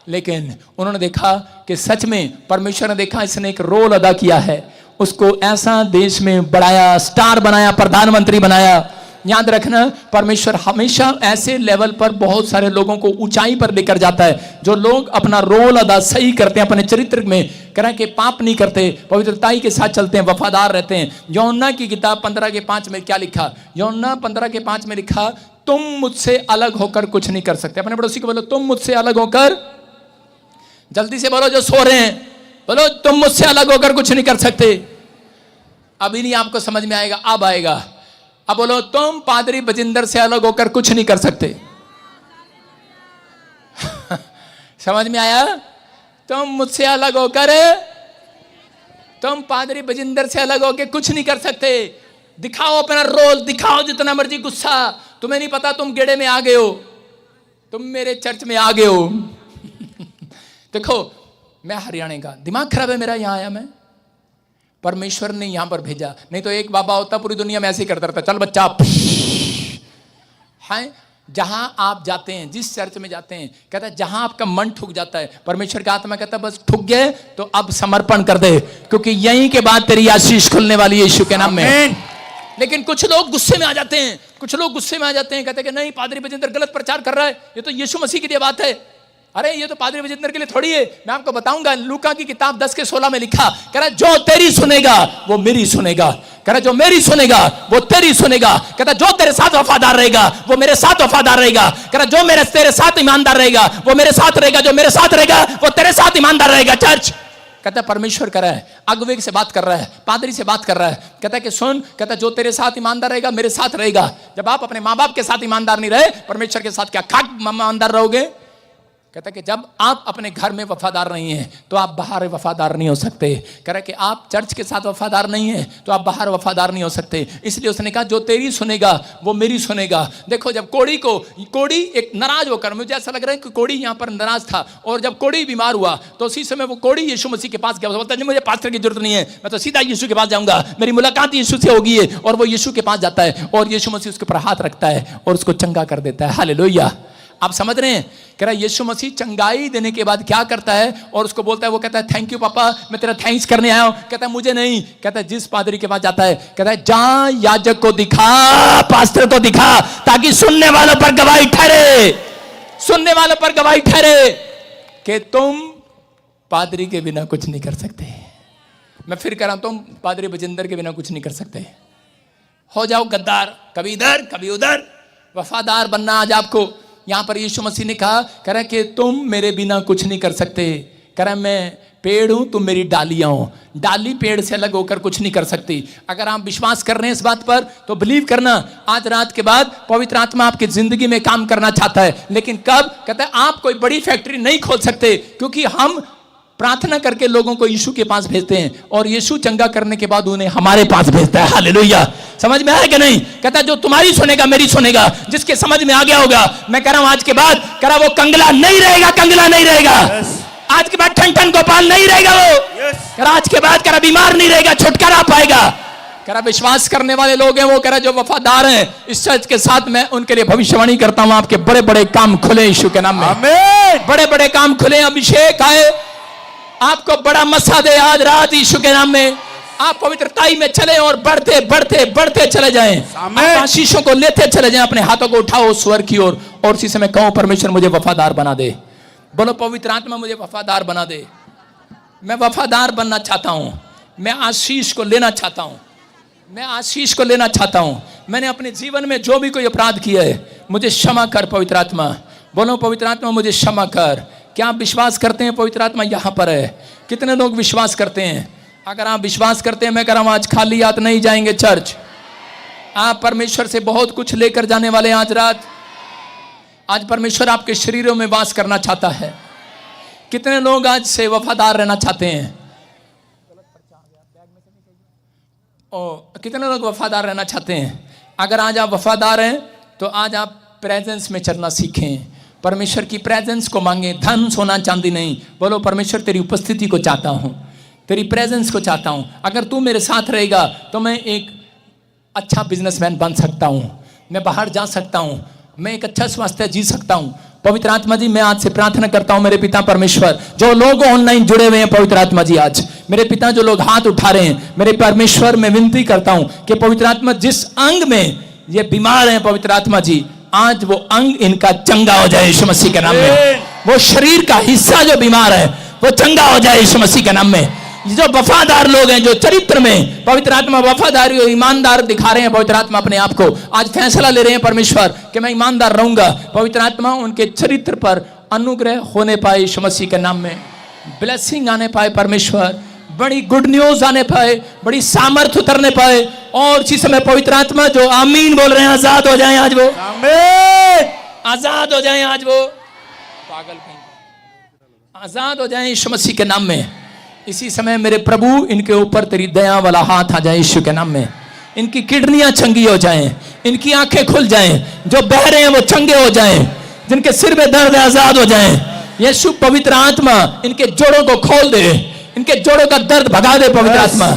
लेकिन उन्होंने देखा कि सच में परमेश्वर ने देखा इसने एक रोल अदा किया है, उसको ऐसा देश में बढ़ाया, स्टार बनाया, प्रधानमंत्री बनाया। याद रखना परमेश्वर हमेशा ऐसे लेवल पर बहुत सारे लोगों को ऊंचाई पर लेकर जाता है जो लोग अपना रोल अदा सही करते हैं, अपने चरित्र में करें कि पाप नहीं करते, पवित्रताई के साथ चलते हैं, वफादार रहते हैं। यूहन्ना की किताब 15:5 में क्या लिखा? यूहन्ना 15:5 में लिखा तुम मुझसे अलग होकर कुछ नहीं कर सकते। अपने पड़ोसी को बोलो तुम मुझसे अलग होकर, जल्दी से बोलो जो सो रहे हैं, बोलो तुम मुझसे अलग होकर कुछ नहीं कर सकते। अभी नहीं आपको समझ में आएगा, अब आएगा। अब बोलो तुम पादरी बजिंदर से अलग होकर कुछ नहीं कर सकते। समझ में आया? तुम मुझसे अलग होकर, तुम पादरी बजिंदर से अलग होकर कुछ नहीं कर सकते। दिखाओ अपना रोल, दिखाओ जितना मर्जी गुस्सा, तुम्हें नहीं पता तुम गेड़े में आ गए हो, तुम मेरे चर्च में आ गए हो। देखो मैं हरियाणा का, दिमाग खराब है मेरा, यहां आया मैं परमेश्वर ने यहां पर भेजा। नहीं तो एक बाबा होता पूरी दुनिया में ऐसे ही करता रहता, चल बच्चा है। जहां आप जाते हैं, जिस चर्च में जाते हैं, कहता है जहां आपका मन ठुक जाता है, परमेश्वर का आत्मा कहता है बस ठुक गए तो अब समर्पण कर दे, क्योंकि यहीं के बाद तेरी आशीष खुलने वाली है यीशु के नाम में। लेकिन कुछ लोग गुस्से में आ जाते हैं, कुछ लोग गुस्से में आ जाते हैं, कहते हैं कि नहीं पादरी बजिंदर गलत प्रचार कर रहा है, ये तो यीशु मसीह के लिए बात है। अरे ये तो पादरी बजिंदर के लिए थोड़ी है। मैं आपको बताऊंगा, लूका की किताब 10:16 में लिखा, कह रहा जो तेरी सुनेगा वो मेरी सुनेगा, कह रहा जो मेरी सुनेगा वो तेरी सुनेगा, कहता जो तेरे साथ वफादार रहेगा वो मेरे साथ वफादार रहेगा, कह रहा जो मेरे तेरे साथ ईमानदार रहेगा वो मेरे साथ रहेगा, जो मेरे साथ रहेगा वो तेरे साथ ईमानदार रहेगा। चर्च कहता है परमेश्वर कर रहा है, अगुवे से बात कर रहा है, पादरी से बात कर रहा है, कहता है कि सुन, कहता है जो तेरे साथ ईमानदार रहेगा मेरे साथ रहेगा। जब आप अपने माँ बाप के साथ ईमानदार नहीं रहे, परमेश्वर के साथ क्या खाक ईमानदार रहोगे? कहता है कि जब आप अपने घर में वफादार नहीं हैं तो आप बाहर वफादार नहीं हो सकते। कह रहा है कि आप चर्च के साथ वफादार नहीं हैं तो आप बाहर वफादार नहीं हो सकते। इसलिए उसने कहा जो तेरी सुनेगा वो मेरी सुनेगा। देखो जब कोड़ी एक नाराज होकर, मुझे ऐसा लग रहा है कि कोड़ी यहाँ पर नाराज था, और जब कोड़ी बीमार हुआ तो उसी समय वो कोड़ी यीशु मसीह के पास गया। बोलता है मुझे पास्टर की जरूरत नहीं है, मैं तो सीधा यीशु के पास जाऊंगा, मेरी मुलाकात यीशु से होगी है। और वो यीशु के पास जाता है और यीशु मसीह उसके ऊपर हाथ रखता है और उसको चंगा कर देता है। हालेलुया। आप समझ रहे हैं? कह रहा यीशु मसीह चंगाई देने के बाद क्या करता है, और उसको बोलता है, वो कहता है थैंक यू पापा, मैं तेरा थैंक्स करने आया हूं। कहता है मुझे नहीं, कहता है जिस पादरी के पास जाता है, कहता है जा याजक को दिखा, पास्टर को दिखा, ताकि सुनने वालों पर गवाही ठहरे, सुनने वालों पर गवाही ठहरे कि तुम पादरी के बिना कुछ नहीं कर सकते। मैं फिर कह रहा हूं, तुम पादरी बजिंदर के बिना कुछ नहीं कर सकते। हो जाओ गद्दार, कभी इधर कभी उधर, वफादार बनना आज आपको। यहां पर यीशु मसीह ने कहा, कह रहा कि तुम मेरे बिना कुछ नहीं कर सकते। कह रहा मैं पेड़ हूं, तुम मेरी डालियां हो, डाली पेड़ से अलग होकर कुछ नहीं कर सकती। अगर आप विश्वास कर रहे हैं इस बात पर तो बिलीव करना, आज रात के बाद पवित्र आत्मा आपकी जिंदगी में काम करना चाहता है। लेकिन कब? कहता है आप कोई बड़ी फैक्ट्री नहीं खोल सकते, क्योंकि हम प्रार्थना करके लोगों को यीशु के पास भेजते हैं और यीशु चंगा करने के बाद उन्हें हमारे पास भेजता है। हालेलुया। समझ में आया कि नहीं? कहता है जो तुम्हारी सुनेगा मेरी सुनेगा। जिसके समझ में आ गया होगा, मैं कह रहा हूं आज के बाद, कह रहा वो कंगला नहीं रहेगा, कंगला नहीं रहेगा। आज के बाद ठन ठन गोपाल नहीं रहेगा वो। कह रहा आज के बाद, कह रहा बीमार नहीं रहेगा, छुटकारा पाएगा। कह रहा विश्वास करने वाले लोग हैं वो, कह रहा जो वफादार हैं इस चर्च के साथ, मैं उनके लिए भविष्यवाणी करता हूं, आपके बड़े बड़े काम खुले यीशु के नाम में। आमीन। बड़े बड़े काम खुले, अभिषेक आए, आपको बड़ा मसा दे आज रात यीशु के नाम में। आप पवित्रताई में चले और बढ़ते बढ़ते बढ़ते चले जाएं, आशीषों को लेते चले जाएं। अपने हाथों को उठाओ स्वर की ओर और इसी समय कहो परमेश्वर मुझे वफादार बना दे। बोलो पवित्र आत्मा मुझे वफादार बना दे। मैं वफादार बनना चाहता हूं, मैं आशीष को लेना चाहता हूं, मैं आशीष को लेना चाहता हूं। मैंने अपने जीवन में जो भी कोई अपराध किया है मुझे क्षमा कर पवित्र आत्मा। बोलो पवित्र आत्मा मुझे क्षमा कर। क्या आप विश्वास करते हैं पवित्र आत्मा यहां पर है? कितने लोग विश्वास करते हैं? अगर आप विश्वास करते हैं, मैं कह रहा हूं आज खाली हाथ नहीं जाएंगे चर्च। आप परमेश्वर से बहुत कुछ लेकर जाने वाले हैं आज रात। आज परमेश्वर आपके शरीरों में वास करना चाहता है। कितने लोग आज से वफादार रहना चाहते हैं? कितने लोग वफादार रहना चाहते हैं? अगर आज आप वफादार हैं तो आज आप प्रेजेंस में चलना सीखें, परमेश्वर की प्रेजेंस को मांगे। धन सोना चांदी नहीं, बोलो परमेश्वर तेरी उपस्थिति को चाहता हूं, तेरी प्रेजेंस को चाहता हूं। अगर तू मेरे साथ रहेगा तो मैं एक अच्छा बिजनेसमैन बन सकता हूं, मैं बाहर जा सकता हूं, मैं एक अच्छा स्वास्थ्य जी सकता हूं। पवित्र आत्मा जी मैं आज से प्रार्थना करता हूं मेरे पिता परमेश्वर, जो लोग ऑनलाइन जुड़े हुए हैं पवित्र आत्मा जी, आज मेरे पिता जो लोग हाथ उठा रहे हैं, मेरे परमेश्वर मैं विनती करता हूं कि पवित्र आत्मा जिस अंग में ये बीमार हैं पवित्र आत्मा जी, आज वो अंग इनका चंगा हो जाए यीशु मसीह के नाम में। वो शरीर का हिस्सा जो बीमार है वो चंगा हो जाए यीशु मसीह के नाम में। जो वफादार लोग हैं, जो चरित्र में पवित्र आत्मा वफादारी और ईमानदार दिखा रहे हैं पवित्र आत्मा अपने आप को, आज फैसला ले रहे हैं परमेश्वर कि मैं ईमानदार रहूंगा। पवित्र आत्मा उनके चरित्र पर अनुग्रह होने पाए यीशु मसीह के नाम में, ब्लेसिंग आने पाए परमेश्वर, बड़ी गुड न्यूज आने पाए, बड़ी सामर्थ्य उतरने पाए। और इसी समय पवित्र आत्मा जो आमीन बोल रहे हैं आजाद हो जाएं आज वो, आजाद हो जाएं आज वो, पागल कहीं आजाद हो जाएं यीशु मसीह के नाम में। इसी समय मेरे प्रभु इनके ऊपर तेरी दया वाला हाथ आ जाए यीशु के नाम में। इनकी किडनियां चंगी हो जाएं, इनकी आंखें खुल जाएं, जो बहरे हैं वो चंगे हो जाएं, जिनके सिर में दर्द है आजाद हो जाएं। यीशु पवित्र आत्मा इनके जोड़ों को खोल दे, इनके जोड़ों का दर्द भगा दे पवित्र आत्मा।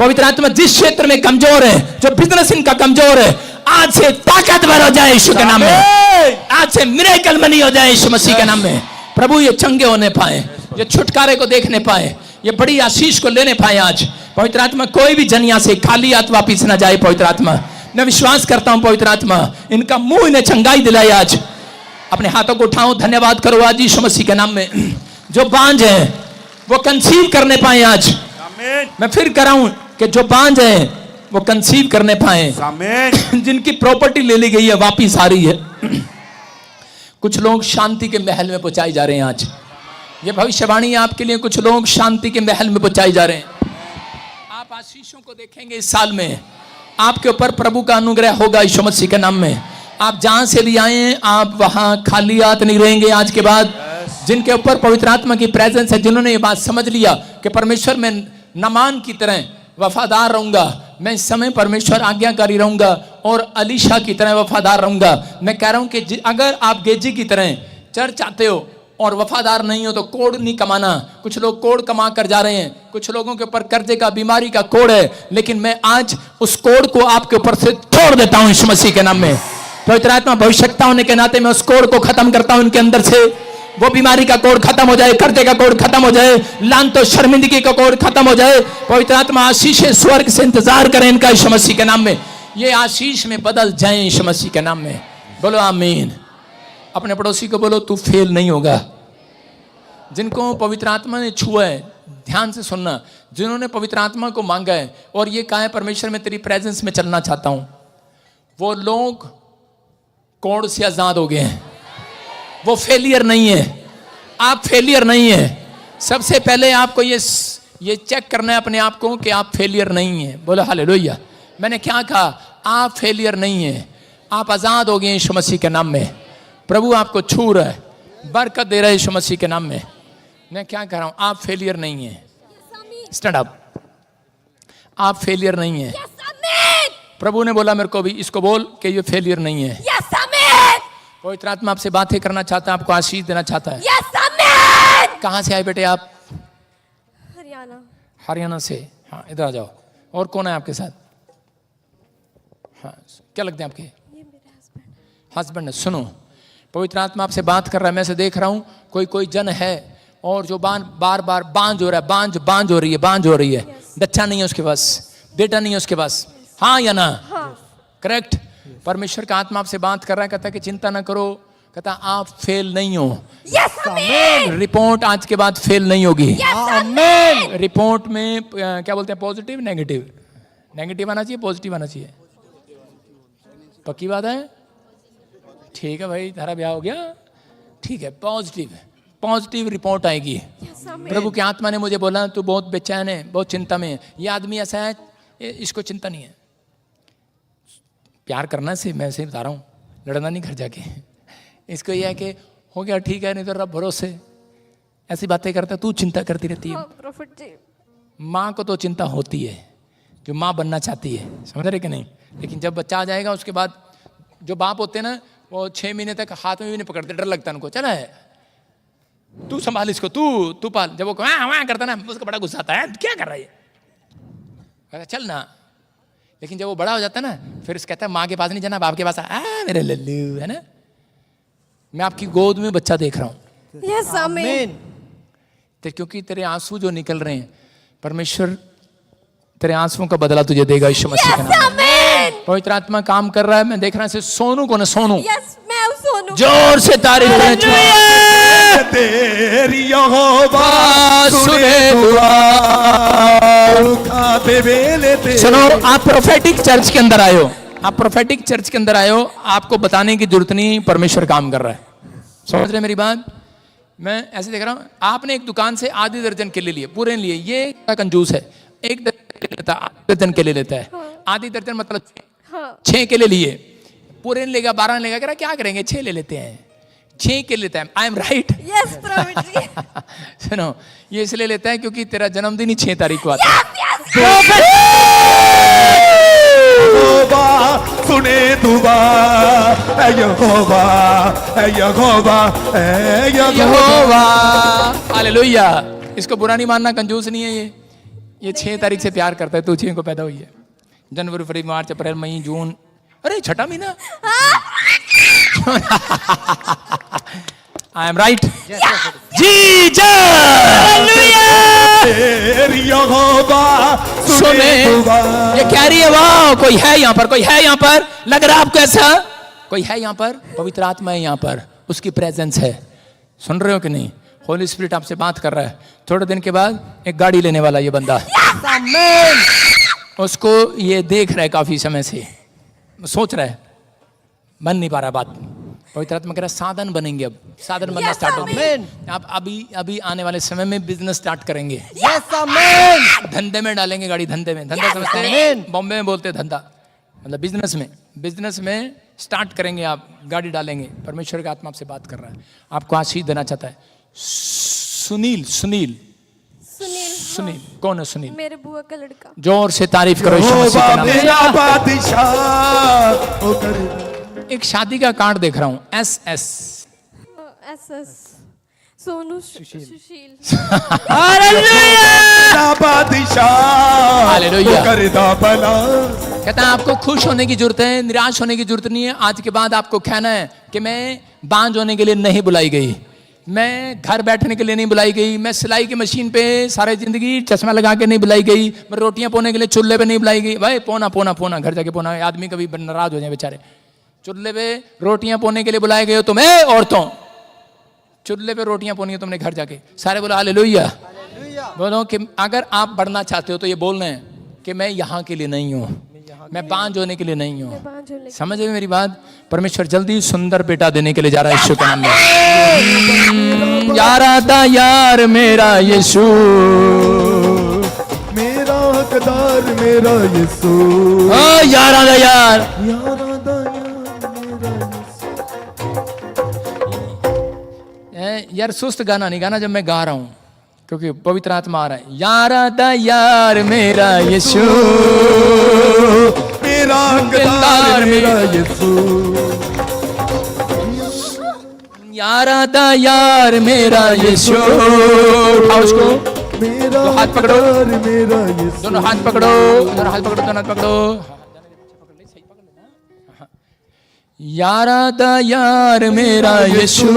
पवित्र आत्मा जिस क्षेत्र में कमजोर है, जो बिजनेस इनका कमजोर है, आज से ताकतवर हो जाए यीशु के नाम में। आज से मिरेकल मनी हो जाए यीशु मसीह के नाम में। प्रभु ये चंगे होने पाए, ये छुटकारे को देखने पाए, ये बड़ी आशीष को लेने पाए। आज पवित्र आत्मा कोई भी जन यहाँ से खाली हाथ वापिस ना जाए। पवित्र आत्मा मैं विश्वास करता हूं, पवित्र आत्मा इनका मुंह इन्हें चंगाई दिलाई। आज अपने हाथों को उठाओ, धन्यवाद करो आज यीशु मसीह के नाम में। जो बांझ है वो कंसीव करने पाए। आज मैं फिर कराऊं कि जो बांझ है वो कंसीव करने पाए। जिनकी प्रॉपर्टी ले ली गई है वापिस आ रही है। कुछ लोग शांति के महल में पहुंचाए जा रहे हैं। आज ये भविष्यवाणी आपके लिए, कुछ लोग शांति के महल में पहुंचाए जा रहे हैं। आप आशीषों को देखेंगे इस साल में, आपके ऊपर प्रभु का अनुग्रह होगा यीशु मसीह के नाम में। आप जहां से भी आए हैं, आप वहां खाली हाथ नहीं रहेंगे आज के बाद। जिनके ऊपर पवित्र आत्मा की प्रेजेंस है, जिन्होंने ये बात समझ लिया कि परमेश्वर में नामान की तरह वफादार रहूंगा, मैं इस समय परमेश्वर आज्ञाकारी रहूंगा और अलीशा की तरह वफादार रहूंगा। मैं कह रहा हूं कि अगर आप गेजी की तरह चर्च आते हो और वफादार नहीं हो तो कोड़ नहीं कमाना। कुछ लोग कोड़ कमा कर जा रहे हैं, कुछ लोगों के ऊपर कर्जे का, बीमारी का कोड़ है, लेकिन मैं आज उस कोड़ को आपके ऊपर से तोड़ देता हूं यीशु मसीह के नाम में। पवित्र आत्मा भविष्यता होने के नाते मैं उस कोड़ को खत्म करता हूं। इनके अंदर से वो बीमारी का कोड़ खत्म हो जाए, कर्जे का कोड़ खत्म हो जाए, लानत और शर्मिंदगी का कोड़ खत्म हो जाए। पवित्र आत्मा आशीष स्वर्ग से इंतजार करें इनका यीशु मसीह के नाम में। ये आशीष में बदल जाए यीशु मसीह के नाम में। बोलो आमीन। अपने पड़ोसी को बोलो तू फेल नहीं होगा। जिनको पवित्र आत्मा ने छुआ है, ध्यान से सुनना, जिन्होंने पवित्र आत्मा को मांगा है और ये कहा है परमेश्वर मैं तेरी प्रेजेंस में चलना चाहता हूं, वो लोग कोड़ से आजाद हो गए हैं। वो फेलियर नहीं है, आप फेलियर नहीं है। सबसे पहले आपको ये चेक करना है अपने आप को कि आप फेलियर नहीं है। बोलो हालेलुया। मैंने क्या कहा? आप फेलियर नहीं है, आप आजाद हो गए यीशु मसीह के नाम में। प्रभु आपको छू रहा है, बरकत दे रहा है यीशु मसीह के नाम में। मैं क्या कह रहा हूं? आप फेलियर नहीं है। Stand up. आप फेलियर नहीं है। प्रभु ने बोला मेरे को भी, इसको बोल कि ये फेलियर नहीं है। पवित्र आत्मा आपसे बातें करना चाहता है, आपको आशीष देना चाहता है। कहां से आए बेटे आप? हरियाणा से। हाँ, इधर आ जाओ। और कौन है आपके साथ? हाँ, क्या लगते हैं आपके? हस्बैंड है। सुनो, पवित्र आत्मा आपसे बात कर रहा है। मैं से देख रहा हूं कोई जन है और जो बार बार बांझ हो रहा है, बांझ हो रही है। बच्चा नहीं है उसके पास, बेटा नहीं है उसके पास। हाँ या ना? करेक्ट। परमेश्वर का आत्मा आपसे बात कर रहा है, कहता है कि चिंता ना करो, कहता आप फेल नहीं हो। रिपोर्ट आज के बाद फेल नहीं होगी। रिपोर्ट में क्या बोलते हैं? पॉजिटिव नेगेटिव आना चाहिए, पॉजिटिव आना चाहिए। पक्की बात है? ठीक है भाई, तारा ब्याह हो गया, ठीक है। पॉजिटिव रिपोर्ट आएगी। प्रभु की आत्मा ने मुझे बोला तू बहुत बेचैन है, बहुत चिंता में है। ये आदमी ऐसा है, इसको चिंता नहीं है। प्यार करना से मैं से बता रहा हूँ, लड़ना नहीं घर जाके। इसको यह है कि हो गया ठीक है, नहीं तो रब भरोसे। ऐसी बातें करता, तू चिंता करती रहती है। माँ को तो चिंता होती है, जो माँ बनना चाहती है, समझ रहे कि नहीं? लेकिन जब बच्चा आ जाएगा उसके बाद जो बाप होते हैं ना, वो 6 महीने तक हाथ में भी नहीं पकड़ते, डर लगता है उनको। चला है तू संभाल इसको, तू पाल। जब वो वहाँ करता ना, उसको बड़ा गुस्सा आता है, क्या कर रहा है, चल ना। लेकिन जब वो बड़ा हो जाता है ना, फिर कहता है माँ के पास नहीं जाना, बाप के पास आ मेरे लल्लू, है ना। मैं आपकी गोद में बच्चा देख रहा हूँ। यस आमीन। क्योंकि तेरे आंसू जो निकल रहे हैं, परमेश्वर तेरे आंसुओं का बदला तुझे देगा यीशु मसीह के नाम में। पवित्र आत्मा काम कर रहा है। मैं देख रहा हूँ सोनू को ना, सोनू यस मैं सोनू। जोर से तारीफ तेरी यहोवा सुने दुआ। सुनो, आप प्रोफेटिक चर्च के अंदर आए हो, आपको बताने की जरूरत नहीं, परमेश्वर काम कर रहा है। समझ रहे मेरी बात? मैं ऐसे देख रहा हूँ, आपने एक दुकान से आधी दर्जन केले लिए, पूरे लिए। ये कंजूस है, एक दर्जन केले लेता है। आधी दर्जन मतलब 6 केले लिए, पूरे नहीं लेगा, 12 नहीं लेगा, कह रहा क्या करेंगे, 6 ले लेते हैं। 6 केले लेता है। I am right? यस प्रभु जी। सुनो, ये इसलिए लेता है क्योंकि तेरा जन्मदिन ही 6 तारीख को आता है। सुने दुआ, यहोवा। हालेलुया। इसको बुरा नहीं मानना, कंजूस नहीं है ये। ये 6 तारीख से प्यार करता है, तू 6 को पैदा हुई है। जनवरी, फरवरी, मार्च, अप्रैल, मई, जून, अरे छठा महीना। I am right. जी सुने ये कह रही है, वाह कोई है यहाँ पर, कोई है यहाँ पर, लग रहा है आपको ऐसा? कोई है यहाँ पर, पवित्र आत्मा है यहाँ पर, उसकी प्रेजेंस है। सुन रहे हो कि नहीं? होली स्पिरिट आपसे बात कर रहा है। थोड़े दिन के बाद एक गाड़ी लेने वाला ये बंदा, उसको ये देख रहा है काफी समय से, सोच रहा है, बन नहीं पा रहा बात। पवित्र आत्मा कह रहा है साधन बनेंगे, अब साधन बनना स्टार्ट होगा। आप अभी आने वाले समय में बिजनेस स्टार्ट करेंगे। धंधे में डालेंगे गाड़ी, धंधे में, धंधा समझते हैं? बॉम्बे में बोलते हैं धंधा, मतलब बिजनेस में स्टार्ट करेंगे, आप गाड़ी डालेंगे। परमेश्वर का आत्मा आपसे बात कर रहा है, आपको आशीष देना चाहता है। सुनील कौन है सुनील? मेरे बुआ का लड़का। जोर से तारीफ करो यीशु मसीह के नाम में। एक शादी का कार्ड देख रहा हूं, SS सोनू सुशील। हालेलुया। कहता है आपको खुश होने की जरूरत है, निराश होने की जरूरत नहीं है। आज के बाद आपको कहना है कि मैं बांझ होने के लिए नहीं बुलाई गई, मैं घर बैठने के लिए नहीं बुलाई गई, मैं सिलाई की मशीन पे सारी जिंदगी चश्मा लगा के नहीं बुलाई गई, मैं रोटियां पोने के लिए चूल्हे पे नहीं बुलाई गई। भाई पोना घर जाके पोना, आदमी कभी नाराज हो जाए बेचारे। चूल्हे पे रोटियां पोने के लिए बुलाए गए हो तुम, औरतों, चूल्हे पे रोटियां पोनी हो तुमने घर जाके। सारे बोलो हालेलुया। बोलो कि अगर आप बढ़ना चाहते हो तो ये बोलना है कि मैं यहाँ के लिए नहीं हूँ, मैं बांझ होने के लिए नहीं हूँ। समझ गए मेरी बात? परमेश्वर जल्दी सुंदर बेटा देने के लिए जा रहा है यीशु के नाम में। यारा दा यार मेरा यीशु, मेरा हकदार मेरा यीशु, यारा दा यार, यारा दा यार मेरा यीशु। यार सुस्त गाना नहीं गाना जब मैं गा रहा हूँ, क्योंकि पवित्र आत्मा आ रहा है। यारा दा यार मेरा यीशु, मेरा हकदार मेरा यीशु, यारा दा यार मेरा यीशु। उठाओ उसको, मेरा हाथ पकड़ो, मेरा यीशु, दोनों हाथ पकड़ो, दोनों हाथ पकड़ो, दोनों हाथ पकड़ो। यारा दा यार मेरा यीशु,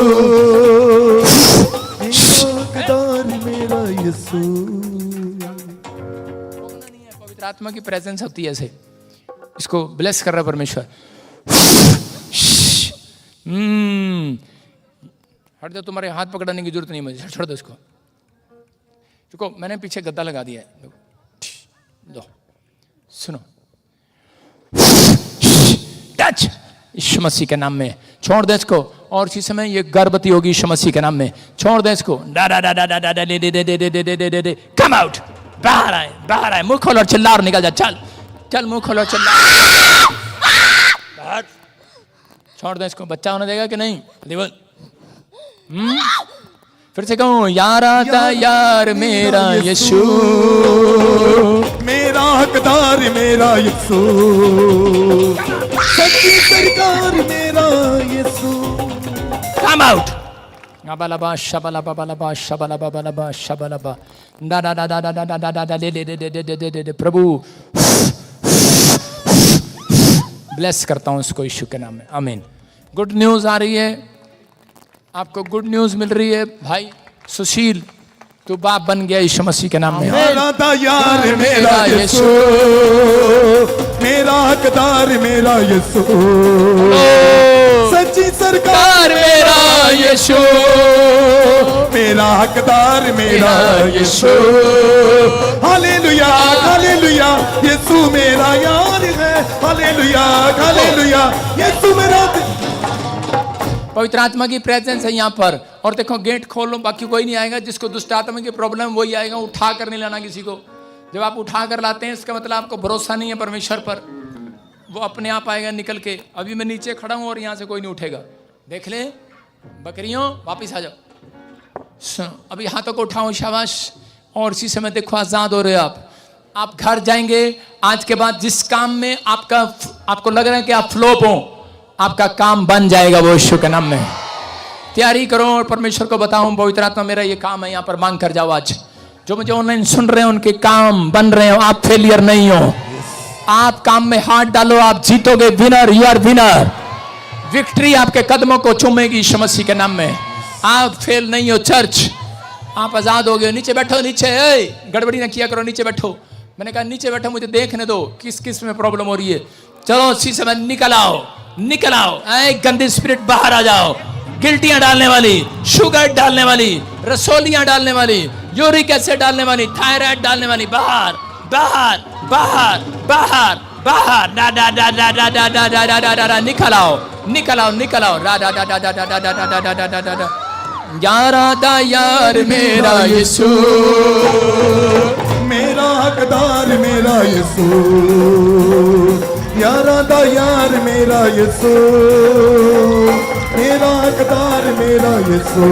हकदार मेरा यीशु। पवित्र आत्मा की प्रेजेंस होती है ऐसे। इसको ब्लेस कर रहा है परमेश्वर। हट जाओ, तुम्हारे हाथ पकड़ने की जरूरत नहीं मुझे, छोड़ दो इसको। देखो मैंने पीछे गद्दा लगा दिया है, दो सुनो, टच यीशु मसीह के नाम में, छोड़ दे इसको। और इसी समय ये गर्भवती होगी यीशु मसीह के नाम में, छोड़ दे इसको। कम आउट, बाहर आए, मुंह खोल और चिल्ला और निकल जा, चल मुंह खोल और चिल्ला। बाहर छोड़ दे इसको। बच्चा होने देगा कि नहीं? बोल। फिर से कहूं, यारा दा यार मेरा यीशु, मेरा हकदार मेरा यीशु, सच्ची सरकार मेरा यीशु। Come out. Shabalaba, shabalaba, balaba, shabalaba, balaba, shabalaba. Da da da da da da da da da da de प्रभु ब्लेस करता हूँ इसको यीशु के नाम में, आमीन। गुड न्यूज आ रही है, आपको गुड न्यूज मिल रही है भाई सुशील, तू बाप बन गया यीशु मसीह के नाम में। मेरा यार मेरा यीशु, मेरा हकदार मेरा यीशु, सच्ची सरकार मेरा यीशु, मेरा हकदार मेरा यीशु। हालेलुया हालेलुया, यीशु मेरा यार है। हालेलुया हालेलुया, यीशु मेरा। पवित्र आत्मा की प्रेजेंस है यहाँ पर। और देखो गेट खोल लो, बाकी कोई नहीं आएगा। जिसको दुष्ट आत्मा की प्रॉब्लम वही आएगा। उठा कर नहीं लाना किसी को। जब आप उठा कर लाते हैं इसका मतलब आपको भरोसा नहीं है परमेश्वर पर, वो अपने आप आएगा निकल के। अभी मैं नीचे खड़ा हूँ और यहाँ से कोई नहीं उठेगा। देख ले बकरियों, वापिस आ जाओ। अभी हाथों को उठाओ, शाबाश। और इसी समय देखो आजाद हो रहे हो आप घर जाएंगे। आज के बाद जिस काम में आपको लग रहा है कि आप फ्लॉप हो, आपका काम बन जाएगा वो यीशु के नाम में। तैयारी करो और परमेश्वर को बताओ, पवित्र आत्मा मेरा ये काम है, यहाँ पर मांग कर जाओ। आज जो मुझे ऑनलाइन सुन रहे हैं उनके काम बन रहे हो, आप फेलियर नहीं हो। आप काम में हाथ डालो, आप जीतोगे। Winner, you are winner. Victory आपके कदमों को चूमेगी यीशु मसीह के नाम में। आप फेल नहीं हो चर्च, आप आजाद हो गए। नीचे बैठो, नीचे, गड़बड़ी ना किया करो, नीचे बैठो। मैंने कहा नीचे बैठो, मुझे देखने दो किस किस में प्रॉब्लम हो रही है। चलो इसी समय निकल आओ, निकल आओ। गंदी स्पिरिट बाहर आ जाओ। गिल्टियां डालने वाली, शुगर डालने वाली, रसोलियां डालने वाली, यूरिक एसिड डालने वाली, थायराइड डालने वाली, बाहर बाहर बाहर बाहर बाहर। डा डा डा डा डा डा डा डा डा डा डा डा। निकल आओ, निकल आओ, निकल आओ। रा डा डा डा डा डा डा डा डा डा डा डा डा डा। यारा दा यार मेरा यीशु, मेरा हकदार मेरा यीशु, यारा दा यार मेरा यीशु, मेरा हकदार मेरा यीशु,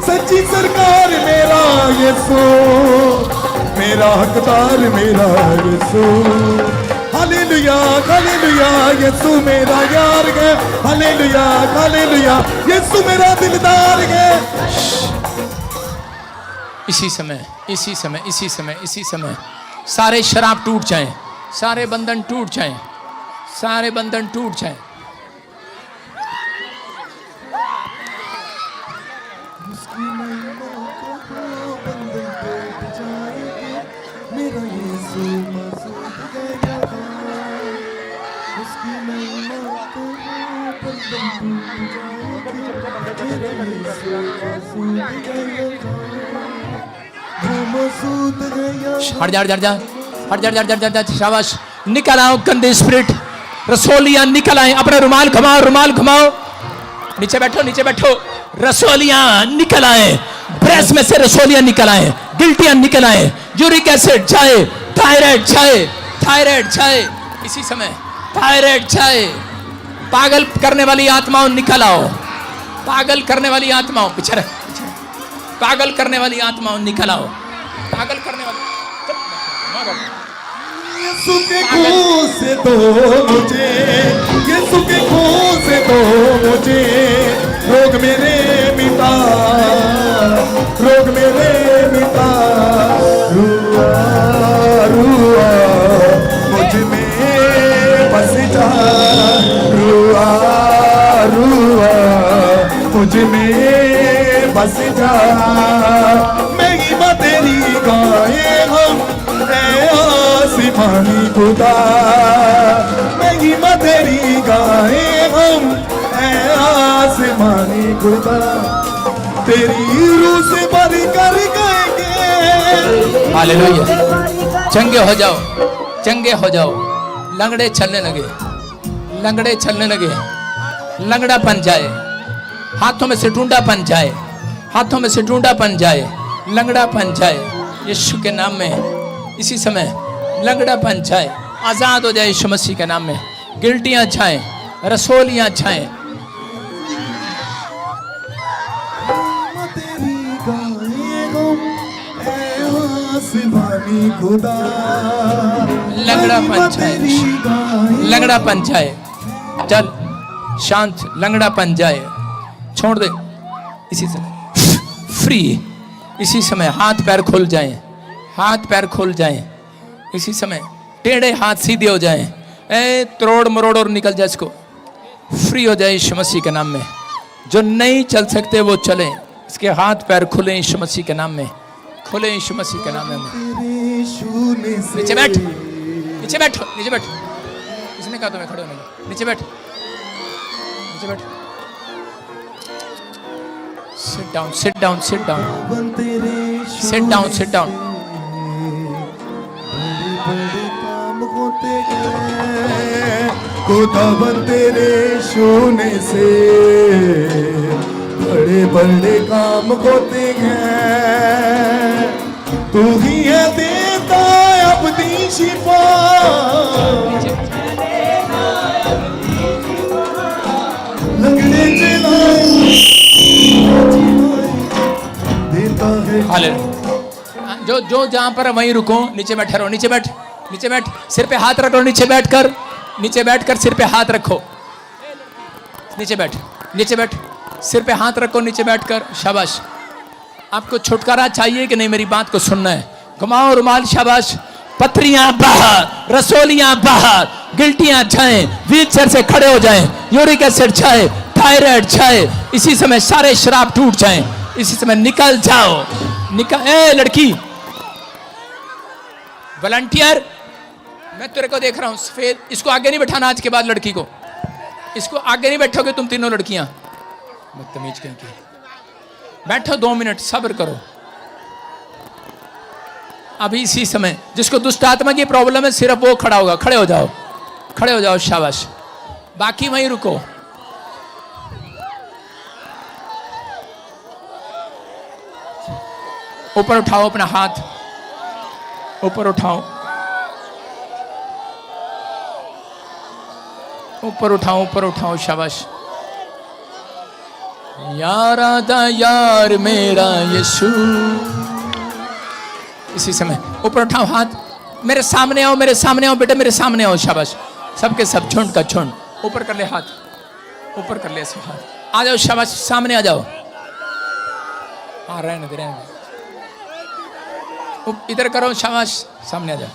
सच्ची सरकार मेरा यीशु, मेरा हकदार मेरा यीशु। हालेलुया हालेलुया, यीशु मेरा यार है। हालेलुया हालेलुया, यीशु मेरा दिलदार है। इसी समय, इसी समय, इसी समय, इसी समय सारे शराब टूट जाएं, सारे बंधन टूट जाएं, सारे बंधन टूट जाएं। मेरा यीशु मसूद गया, उसकी महिमा को बंधन टूट जाएगी। मेरा यीशु मसूद गया, वो मसूद गया। हट जा, हट जा, हट जा, हट जा, हट जा, हट जा। शाबाश। निकल आओ गंदे स्पिरिट, रसोलियां निकल आए। अपने रुमाल घुमाओ, रुमाल घुमाओ। नीचे बैठो, नीचे बैठो। रसोलियां निकल आए, ब्रेस्ट में से रसोलियां निकल आए, गिल्टियां निकल आए, यूरिक एसिड जाए, थायराइड जाए, थायराइड जाए। इसी समय थायराइड जाए। पागल करने वाली आत्माओं निकल आओ, पागल करने वाली आत्माओं, पीछे रह, पागल करने वाली आत्माओं निकल आओ, पागल करने वाली। यीशु के खून से तो मुझे, यीशु के खून से तो मुझे रोग मेरे मिटा, रोग मेरे मिटा। रुआ रुआ मुझ में बस जा, रुआ रुआ मुझ में बस जा। महिमा तेरी गाए हम, आसमानी खुदा, महिमा तेरी गाए हम, आसमानी खुदा। तेरी रूह से भर कर गाएंगे। हालेलुया। चंगे हो जाओ, चंगे हो जाओ। लंगड़े चलने लगे, लंगड़े चलने लगे, लंगड़ापन जाए, हाथों में से ढूंढापन जाए, हाथों में से ढूंढापन जाए, लंगड़ापन जाए यीशु के नाम में। इसी समय लंगड़ापन जाए, आजाद हो जाए यीशु मसीह के नाम में। गिल्टियां जाए, रसोलियां जाए। खुदा लंगड़ापन जाए, लंगड़ापन जाए। चल शांत, लंगड़ापन जाए, छोड़ दे। इसी समय फ्री, इसी समय हाथ पैर खुल जाएं, हाथ पैर खुल जाएं। इसी समय टेढ़े हाथ सीधे हो जाएं, त्रोड़ मरोड़ और निकल जाए। इसको फ्री हो जाए यीशु मसीह के नाम में। जो नहीं चल सकते वो चले, इसके हाथ पैर खुले यीशु मसीह के नाम में, खुले यीशु मसीह के नाम में। नीचे बैठ, नीचे बैठो, नीचे बैठ। इसने कहा तुम्हें खड़े होने को। नीचे बैठ, नीचे बैठ। Sit down, sit down, sit down, sit down, sit down. बड़े काम होते हैं खुदावन तेरे सोने से, बड़े बड़े काम होते हैं। तू ही है देता अपनी शिफा, लंगड़े चलाए देता है। हालेलुया। जो जहां पर वहीं रुको, नीचे बैठे रहो, नीचे बैठ, नीचे बैठ। सिर पे हाथ रखो, नीचे बैठकर, नीचे बैठकर सिर पे हाथ रखो। नीचे बैठ, नीचे बैठ, सिर पे हाथ रखो, नीचे बैठकर। शाबाश। आपको छुटकारा चाहिए कि नहीं? मेरी बात को सुनना है। घुमाओ रुमाल, शाबाश। पथरियां बाहर, रसोलियां बाहर, गिल्टियां जाएं, व्हीलचेयर से खड़े हो जाएं, यूरिक एसिड जाए, थायराइड जाए, इसी समय सारे शराब टूट जाएं, इसी समय निकल जाओ। निकल। ए लड़की, वॉलंटियर, मैं तेरे को देख रहा हूं सफेद, इसको आगे नहीं बैठाना आज के बाद। लड़की को इसको आगे नहीं बैठोगे तुम तीनों लड़कियां, बदतमीज कहीं की। बैठो 2 मिनट, सब्र करो। अभी इसी समय जिसको दुष्ट आत्मा की प्रॉब्लम है सिर्फ वो खड़ा होगा। खड़े हो जाओ, खड़े हो जाओ, शाबाश। बाकी वहीं रुको। ऊपर उठाओ अपना हाथ, ऊपर उठाओ, ऊपर उठाओ, ऊपर उठाओ, शाबाश। यारा दा यार मेरा यीशु। इसी समय ऊपर उठाओ हाथ, मेरे सामने आओ, मेरे सामने आओ बेटे, मेरे सामने आओ, शाबाश। सबके सब, झुंड का झुंड, ऊपर कर ले हाथ, ऊपर कर ले ऐसे हाथ। आ जाओ, शाबाश, सामने आ जाओ। हाँ, रहने दे, रहने दे। इधर करो, शाबाश, सामने आ जाओ।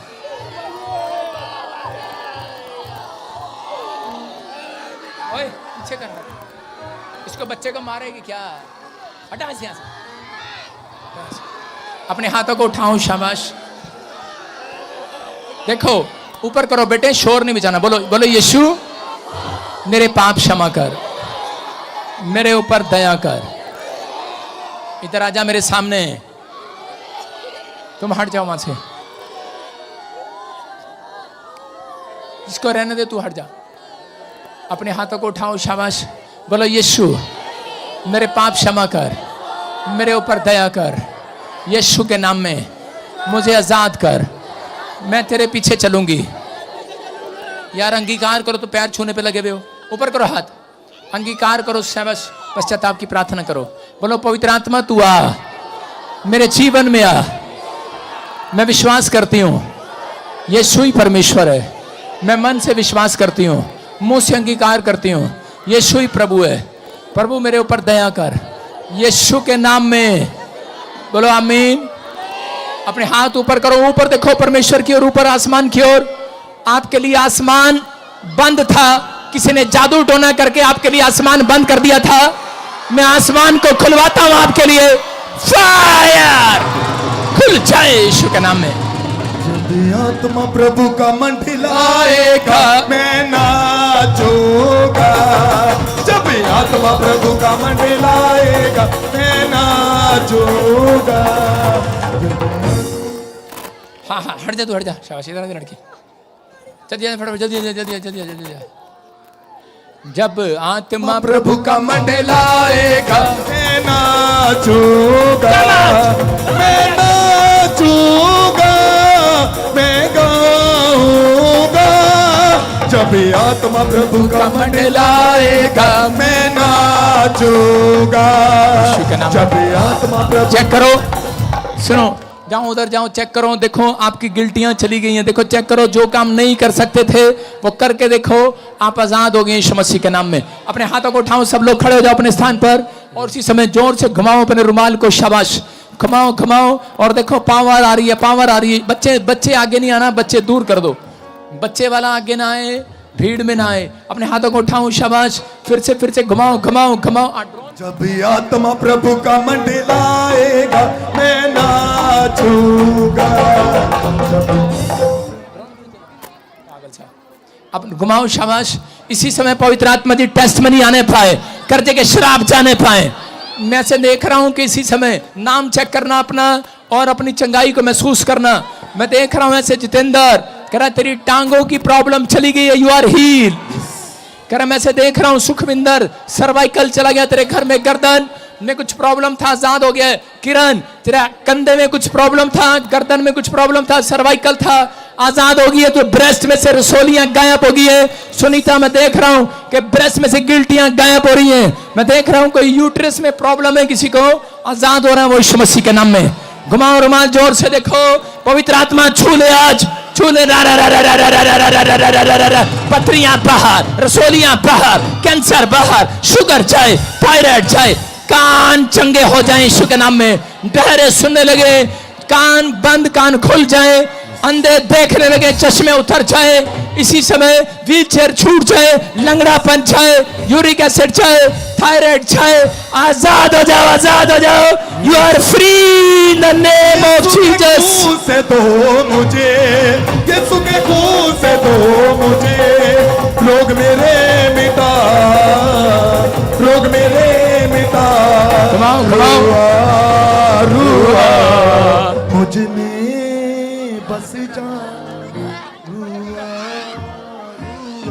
ओए, पीछे कर। इसको बच्चे को मारेगी क्या? हटा यहाँ से। अपने हाथों को उठाओ, शाबाश। देखो, ऊपर करो बेटे, शोर नहीं बजाना। बोलो, बोलो, यीशु मेरे पाप क्षमा कर, मेरे ऊपर दया कर। इधर आजा मेरे सामने। तुम हट जाओ वहां से, इसको रहने दे, तू हट जा। अपने हाथों को उठाओ, शाबाश। बोलो, यीशु मेरे पाप क्षमा कर, मेरे ऊपर दया कर। यीशु के नाम में मुझे आजाद कर, मैं तेरे पीछे चलूंगी। यार अंगीकार करो, तो पैर छूने पे लगे हुए हो। ऊपर करो हाथ, अंगीकार करो, शाबाश। पश्चाताप की प्रार्थना करो। बोलो, पवित्र आत्मा तू आ, मेरे जीवन में आ। मैं विश्वास करती हूँ यीशु ही परमेश्वर है। मैं मन से विश्वास करती हूँ, मुंह से अंगीकार करती हूँ, यीशु ही प्रभु है। प्रभु मेरे ऊपर दया कर, यीशु के नाम में। बोलो आमीन। अपने हाथ ऊपर करो, ऊपर देखो परमेश्वर की ओर, ऊपर आसमान की ओर। आपके लिए आसमान बंद था, किसी ने जादू टोना करके आपके लिए आसमान बंद कर दिया था। मैं आसमान को खुलवाता हूं आपके लिए। फायर खुल जाए यीशु के नाम में। जब आत्मा प्रभु का मंडलाएगा मैं नाचूंगा। जब आत्मा प्रभु का मंडलाएगा मैं नाचूंगा। हाँ हाँ, हट जा तू, हट जा, शाबाश। इधर लड़की, जल्दी फटाफट, जल्दी जल्दी जल्दी जल्दी जल्दी। जब आत्मा प्रभु का मंडलाएगा मैं नाचूंगा, मैं नाचूंगा, मैं गाऊंगा। जब आत्मा प्रभु का मंडलाएगा मैं नाचूंगा। जब आत्मा प्रभु। चेक करो, सुनो, जाओ उधर जाओ, चेक करो, देखो आपकी गिल्टियां चली गई हैं। देखो, चेक करो, जो काम नहीं कर सकते थे वो करके देखो, आप आजाद हो गए यीशु मसीह के नाम में। अपने हाथों को उठाओ, सब लोग खड़े हो जाओ अपने स्थान पर, और उसी समय जोर से घुमाओ अपने रुमाल को, शाबाश। घुमाओ घुमाओ, और देखो पावर आ रही है, पावर आ रही है। बच्चे बच्चे आगे नहीं आना, बच्चे दूर कर दो। बच्चे वाला आगे ना आए, भीड़ में ना आए। अपने हाथों को उठाओ, शाबाश। फिर से घुमाओ घुमाओ घुमाओ। जब आत्मा प्रभु का मंडलाएगा मैं नाचूंगा। अब घुमाओ, शाबाश। इसी समय पवित्र आत्मा जी टेस्टमनी आने पाए, कर्जे के शराब जाने पाए। मैं से देख रहा हूं कि इसी समय नाम चेक करना अपना, और अपनी चंगाई को महसूस करना। मैं देख रहा हूं ऐसे जितेंद्र कह रहा तेरी टांगों की प्रॉब्लम चली गई है, यू आर हील। कह रहा मैं से देख रहा हूं सुखविंदर, सर्वाइकल चला गया तेरे घर में, गर्दन में कुछ प्रॉब्लम था, आजाद हो गया। किरण, तेरा कंधे में कुछ प्रॉब्लम था, गर्दन में कुछ प्रॉब्लम था, सर्वाइकल था, आजाद हो गई है। तो ब्रेस्ट में से रसोलियां गायब हो गई है। सुनीता, मैं देख रहा हूं कि ब्रेस्ट में से गिल्टियां गायब हो रही हैं। मैं देख रहा हूं कोई यूट्रस में प्रॉब्लम है, किसी को आजाद हो रहा है वो यीशु मसीह के नाम में। घुमाओ रुमाल, जोर से देखो, पवित्र आत्मा छू ले आज, छू ले। पथरियां बाहर, रसोलियां बाहर, कैंसर बाहर, शुगर जाए, थायराइड जाए, कान चंगे हो जाएं यीशु के नाम में। बहरे सुनने लगे, कान बंद कान खुल जाए, अंधे देखने लगे, चश्मे उतर जाए, इसी समय व्हील चेयर छूट जाए, लंगड़ापन जाए, यूरिक एसिड जाए, थायराइड जाए, आजाद हो जाओ, आजाद हो जाओ। You are free in the name of Jesus. खून से दो मुझे, यीशु के खून से दो मुझे, रोग मेरे मिटा, रोग मेरे मिटा। कमाओ, कमाओ। रुआ मुझ में बस जा,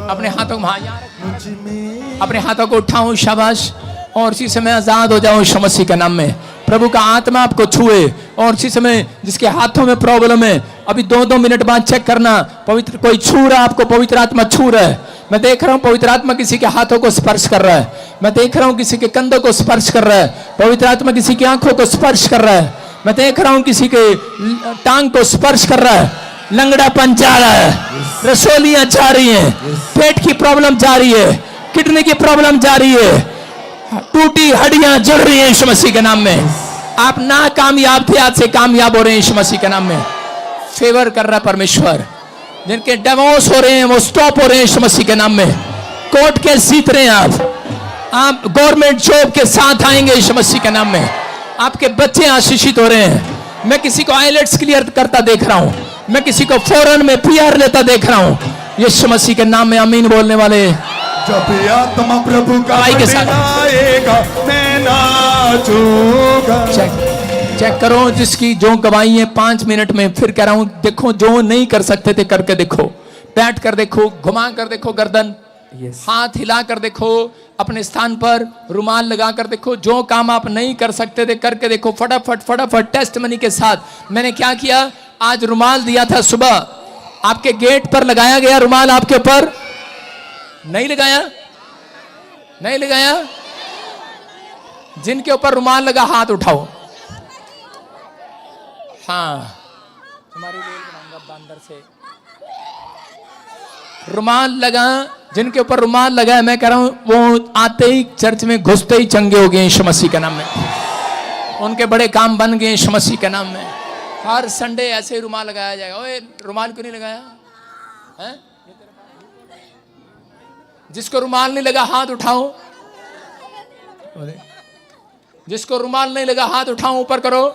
अपने हाथों को मुझ में अपने हाथों को उठाओ, शाबाश। और इसी समय आजाद हो जाओ यीशु मसीह के नाम में। प्रभु का आत्मा आपको छुए। और इसी समय जिसके हाथों में प्रॉब्लम है, अभी 2-2 मिनट बाद चेक करना, पवित्र कोई छू रहा है आपको, पवित्र आत्मा छू रहा है। मैं देख रहा हूं पवित्र आत्मा किसी के हाथों को स्पर्श कर रहा है। मैं देख रहा हूं किसी के कंधों को स्पर्श कर रहा है। पवित्र आत्मा किसी की आंखों को स्पर्श कर रहा है। मैं देख रहा हूं किसी के टांग को स्पर्श कर रहा है। लंगड़ापन जा रहा है, रसोलियां जा रही हैं, पेट की प्रॉब्लम जा रही है, किडनी की प्रॉब्लम जा रही है, टूटी हड्डियां जल रही हैं यीशु मसीह के नाम में। आप नाकामयाब थे, आज से कामयाब हो रहे हैं यीशु मसीह के नाम में। फेवर कर रहा परमेश्वर। जिनके डिवोर्स हो रहे हैं वो स्टॉप हो रहे हैं यीशु मसीह के नाम में। कोर्ट केस जीत रहे हैं आप गवर्नमेंट जॉब के साथ आएंगे यीशु मसीह के नाम में। आपके बच्चे आशीषित हो रहे हैं। मैं किसी को आइलेट्स क्लियर करता देख रहा हूं, मैं किसी को फौरन में पीआर लेता देख रहा हूं यीशु मसीह के नाम में। आमीन बोलने वाले। जब आत्मा प्रभु का गवाही के साथ आएगा, मैं नाचूंगा। चेक करो जिसकी जो गवाही है 5 मिनट में। फिर कह रहा हूं, देखो जो नहीं कर सकते थे करके देखो, बैठ कर देखो, घुमा कर देखो गर्दन, हाथ हिला कर देखो, अपने स्थान पर रुमाल लगा कर देखो। जो काम आप नहीं कर सकते थे करके देखो, फटाफट फटाफट टेस्ट मनी के साथ। मैंने क्या किया, आज रुमाल दिया था सुबह, आपके गेट पर लगाया गया रुमाल, आपके ऊपर नहीं लगाया, नहीं लगाया। जिनके ऊपर रुमाल लगा हाथ उठाओ। हाँ, तुम्हारी रेल बनाऊंगा बंदर से। रुमाल लगा, जिनके ऊपर रुमाल लगा है, मैं कह रहा हूं वो आते ही चर्च में घुसते ही चंगे हो गए यीशु मसीह के नाम में। उनके बड़े काम बन गए यीशु मसीह के नाम में। हर संडे ऐसे ही रुमाल लगाया जाएगा। ओए रुमाल क्यों नहीं लगाया है? जिसको रुमाल नहीं लगा हाथ उठाओ। जिसको रुमाल नहीं लगा हाथ उठाओ, ऊपर करो।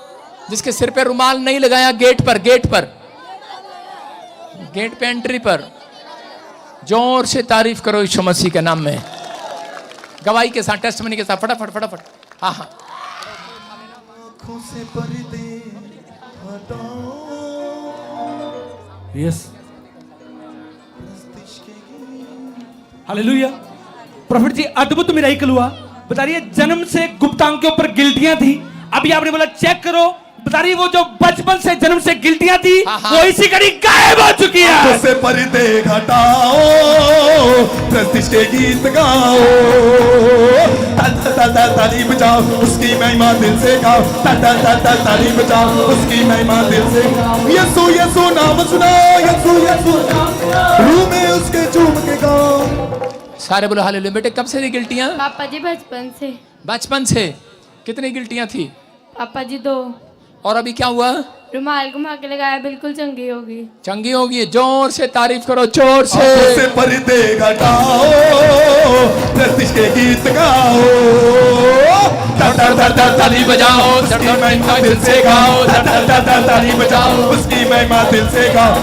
जिसके सिर पे रुमाल नहीं लगाया, गेट पर, गेट पर, गेट पे एंट्री पर जोर से तारीफ करो यीशु मसीह के नाम में। गवाही के साथ, टेस्टमनी के साथ, फटाफट फटाफट। हाँ हाँ, आँखों से पर्दे हटाओ। Yes, hallelujah. प्रॉफिट जी अद्भुत मिराकल हुआ। बता रही है जन्म से गुप्तांग के ऊपर गिल्टियां थी, अभी आपने बोला चेक करो। बता रही वो जो बचपन से जन्म से गिल्टियां थी वो इसी कड़ी गायब हो चुकी है। आँखों से पर्दे हटाओ, प्रस्तिश के गीत गाओ, ताली बजाओ, उसकी महिमा दिल से गाओ, ताली बजाओ, उसकी महिमा दिल से गाओ। यीशु यीशु नाम सुनाओ, यीशु यीशु रूह में उसके झूम के गाओ। सारे बोलो हालेलुया। बेटे कब से थी गिल्टियां? पापा जी बचपन से। बचपन से। कितनी गिल्टियां थी? पापा जी 2। और अभी क्या हुआ? रुमाल घुमा के लगाया, बिल्कुल चंगी होगी। चंगी होगी। जोर से तारीफ करो, जोर से। आँखों से पर्दे हटाओ, प्रस्तिश के गीत गाओ, ताली बजाओ, उसकी महिमा दिल से गाओ, ताली बजाओ, उसकी महिमा दिल से गाओ।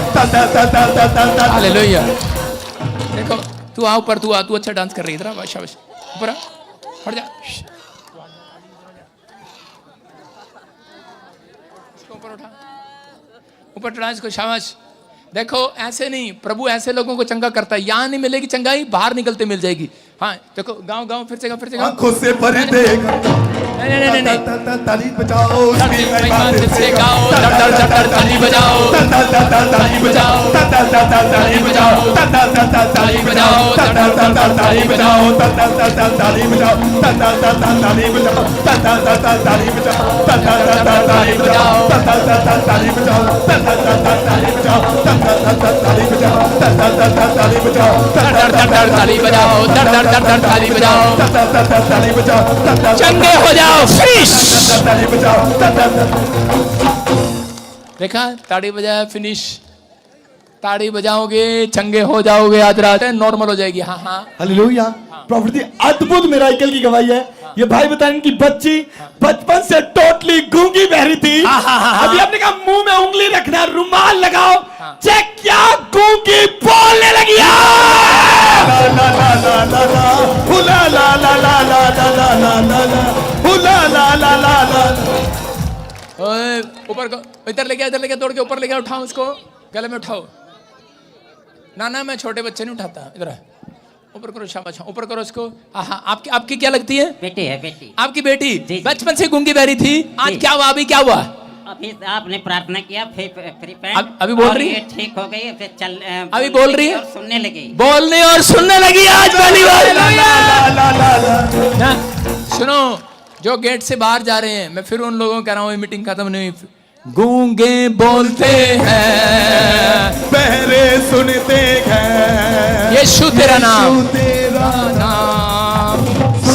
हालेलुया। देखो तू आ ऊपर, तू आ, तू अच्छा डांस कर रही है। इधर शाबाश, ऊपर आ, हट जा। इसको ऊपर उठा, ऊपर चढ़ा इसको, शाबाश। देखो ऐसे नहीं, प्रभु ऐसे लोगों को चंगा करता है। यहाँ नहीं मिलेगी चंगाई, बाहर निकलते मिल जाएगी। हाँ देखो, गाँव गाँव फिर से गाँव, फिर से गाँव। आँखों से पर्दे ताली बजाओ, उसकी महिमा दिल से गाओ, ताली बजाओ, ताली बजाओ, ताली बजाओ, ताली बजाओ, ताली बजाओ, ताली बजाओ, ताली बजाओ, ताली बजाओ, ताली बजाओ, ताली बजाओ, ताली बजाओ, ताली बजाओ, ताली बजाओ, ताली बजाओ, दर दर ताली बजाओ, ताली बजाओ, चंगे हो जाओ, फिनिश। ताली बजाओ, देखा, ताड़ी बजाया, फिनिश। ताड़ी बजाओगे, चंगे हो जाओगे, आज रात है नॉर्मल हो जाएगी। हाँ हाँ, हालेलुया। प्रॉफिट जी अद्भुत मिराकल की गवाही है। ये भाई बताएं इनकी बच्ची बचपन से टोटली गूंगी बहरी थी। अभी आपने कहा मुंह में उंगली रखना, रुमाल लगाओ, चेक किया, गूंगी बोलने लगी। ला ला ला ला ला ला, हुला ला ला ला ला ला ला ला ला ला, हुला ला ला ला ला। ओए, ऊपर को, इधर ले गया, दौड़ के ऊपर ले गया, उठाओ उसको, गले में उठाओ। ना मैं छोटे बच्चे नहीं उठाता, इधर है, ऊपर करो, शाबाश, ऊपर करो उसको। हाँ, आपकी क्या लगती है? बेटी है, बेटी। आपकी बेटी जी। बचपन से गूंगी बहरी थी, आज क्या हुआ? अभी क्या हुआ? अभी आपने प्रार्थना किया, फिर अभी बोल रही है? ठीक हो गई, फिर चल अभी बोल रही है और सुनने लगी, बोलने और सुनने लगी आज पहली बार। ना, सुनो, जो गेट से बाहर जा रहे हैं, मैं फिर उन लोगों को कह रहा हूँ, मीटिंग खत्म नहीं हुई, गूंगे बोलते हैं, बहरे सुनते हैं, यीशु तेरा नाम, तेरा नाम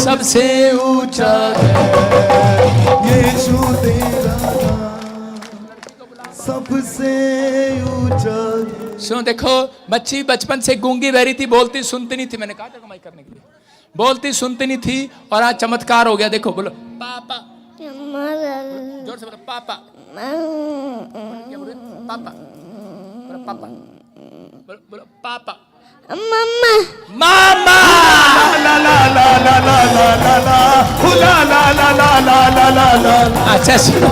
सबसे ऊंचा है, यीशु तेरा नाम सबसे ऊंचा। सुनो, देखो, बच्ची बचपन से गूंगी बहरी थी, बोलती सुनती नहीं थी। मैंने कहा था कमाई करने के लिए, बोलती सुनती नहीं थी, और आज चमत्कार हो गया। देखो, बोलो पापा, जोर से बोलो पापा, क्या बोल रहे? पापा, बोलो पापा, बोलो पापा, मामा। ला ला ला ला ला ला ला ला, हुला ला ला ला ला ला ला ला। अच्छा सुनो,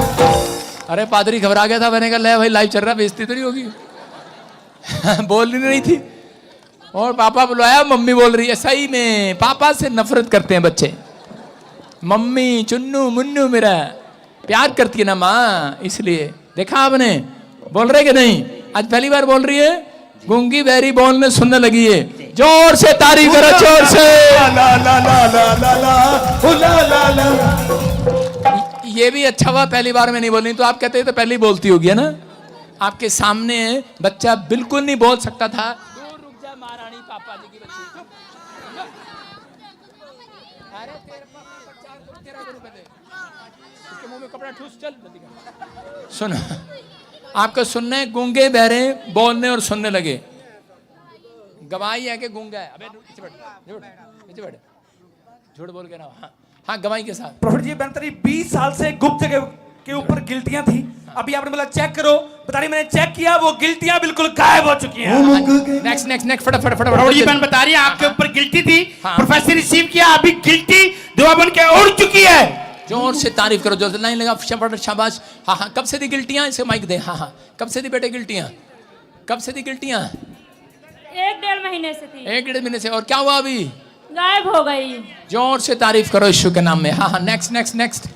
अरे पादरी घबरा गया था, मैंने कहा ले भाई लाइव चल रहा, बेइज्जती तो नहीं होगी। बोल नहीं रही थी, और पापा बुलाया, मम्मी बोल रही है। सही में पापा से नफरत करते हैं बच्चे, मम्मी चुन्नू मुन्नू मेरा प्यार करती है ना माँ, इसलिए। देखा आपने, बोल रहे कि नहीं? आज पहली बार बोल रही है, गूंगी बहरी बोलने सुनने लगी है। जोर से तारीफ करो, जोर से। ला ला ला ला ला ला, हुला ला ला। ये भी अच्छा हुआ, पहली बार में नहीं बोली, तो आप कहते हैं तो पहले ही बोलती होगी, है ना? आपके सामने बच्चा बिल्कुल नहीं बोल सकता था। दूर रुक जा महारानी, पापा जी की बच्ची, चुप। अरे तेरे पापा को 4 रुपए दे, इसके मुंह में कपड़ा ठूस, चल जल्दी कर। सुन, आपको सुनने, गूंगे बहरे बोलने और सुनने लगे। गवाही है कि गूंगा है? अबे पीछे बैठ, झूठ बोल के ना। हाँ, गवाही के साथ। प्रॉफिट जी बेनतरी 20 साल से गुप्त जगह के ऊपर गिल्टियां थी, अभी आपने बोला चेक करो, बता रही मैंने चेक किया, वो गिल्टियां बिल्कुल गायब हो चुकी हैं। नेक्स्ट फटाफट। प्रौढ़ी बहन बता रही है आपके ऊपर गिल्टी थी, हाँ। प्रोफेसर रिसीव किया, अभी गिल्टी दुआ बन के उड़ चुकी है। जोर से तारीफ करो, जोर से लाइन लगा, शाबाश। हाँ, कब से दी गिल्टियां? इसे माइक दे। हाँ, कब से दी बेटे गिल्टियां? कब से दी गिल्टियां? 1-1.5 महीने से थी, 1-1.5 महीने से। और क्या हुआ अभी? गायब हो गई। जोर से तारीफ करो यीशु के नाम में। हाँ, नेक्स्ट।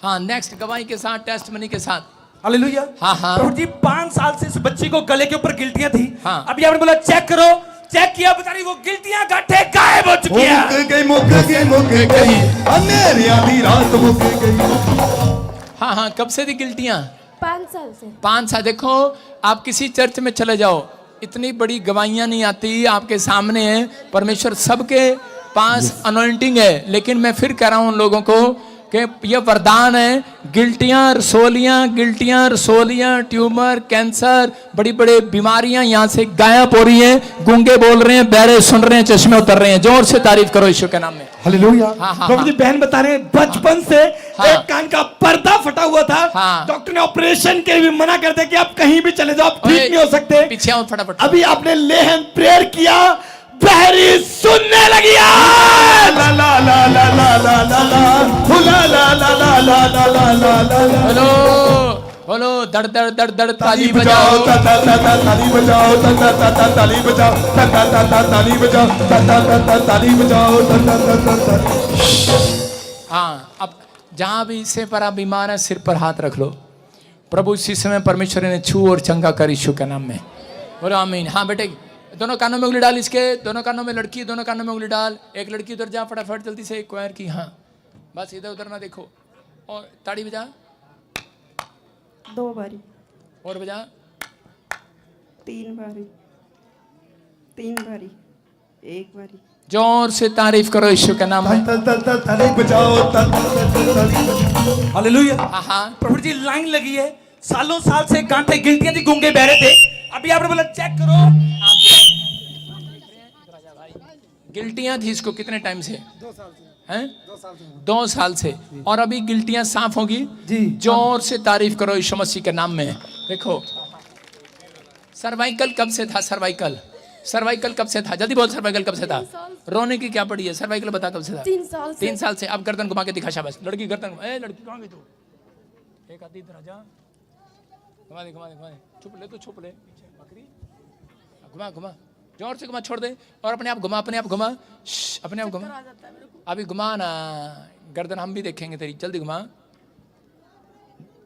हाँ, नेक्स्ट, गवाही के साथ, टेस्ट मनी के साथ। हालेलुया। हाँ। प्रभु जी 5 साल से इस बच्ची को गले के ऊपर गिल्टियां थी, हाँ। अभी आपने बोला चेक करो, चेक किया, बता रही वो गिल्टियां गड्ढे गायब हो चुकी है। मुक गई, अंधेरी आधी रात मुक गई। हाँ, कब से दी गिल्टियां? 5 साल से। 5 साल। देखो, आप किसी चर्च में चले जाओ, इतनी बड़ी गवाहियां नहीं आती, आपके सामने है, परमेश्वर सबके पास अनॉइंटिंग है। लेकिन मैं फिर कह रहा हूं उन लोगों को कि यह वरदान है, गिल्टियां रसोलियां, ट्यूमर, कैंसर, बड़ी बड़ी बीमारियां यहाँ से गायब हो रही हैं। गूंगे बोल रहे हैं, बहरे सुन रहे हैं, चश्मे उतर रहे हैं। जोर से तारीफ करो यीशु के नाम में। हालेलुया। हाँ। प्रभु जी बहन बता रहे हैं बचपन से एक कान का पर्दा फटा हुआ था, हाँ। डॉक्टर ने ऑपरेशन के भी मना कर दिया कि आप कहीं भी चले जाओ, आप ठीक नहीं हो सकते। पीछे आओ फटाफट। अभी आपने लेहन प्रेयर किया, बहरी सुनने लगी। ला ला ला ला ला ला ला ला, हुला ला ला ला ला ला ला ला ला। बोलो दड़ ताली बजाओ, बजाओ। ता ता ता ता ताली बजाओ, ता ता ता ता ताली बजाओ, ता ता ता ता ताली बजाओ, ता ता ता ता ताली बजाओ, ता ता ता ता। हाँ, अब जहां भी इससे पर आप बीमार है, सिर पर हाथ रख लो। प्रभु इसी समय परमेश्वर ने छू और चंगा कर यीशु के नाम में। बोलो आमीन। हाँ बेटे, दोनों कानों में उंगली डाल, इसके दोनों कानों में लड़की, दोनों कानों में उंगली डाल। एक लड़की उधर जा फटाफट जल्दी से, एक क्वायर की। हाँ, बस इधर उधर ना देखो, और ताड़ी बजा 2 बारी, और बजा 3 बारी, 3 बारी, 1 बारी, जोर से तारीफ करो यीशु के नाम में। ताली बजाओ, ताली बजाओ। हालेलुया। हाँ प्रॉफिट जी लाइन लगी है, सालों साल से गांठे गिल्टियां थी, गूंगे बहरे थे, अभी आपने बोला चेक करो। गिल्टियां थी इसको कितने टाइम से? 2 साल से। और अभी गिल्टियां साफ होगी जी। जोर से तारीफ करो यीशु मसीह के नाम में। देखो सर्वाइकल कब से था? सर्वाइकल कब से था? जल्दी बोल, सर्वाइकल कब से था? रोने की क्या पड़ी है? सर्वाइकल बता कब से था? 3 साल से। 3 साल से। अब गर्दन घुमा के दिखा, शाबाश। लड़की गर्दन, ए लड़की कहाँ गई तू? एक आदि इधर आजा, घुमा दे, छुप ले, तो छुप ले पीछे बकरी, घुमा जोर से घुमा, छोड़ दे और अपने आप घुमा, अपने आप घुमा, अपने आप घुमा, अभी घुमा ना, गर्दन हम भी देखेंगे तेरी, जल्दी घुमा।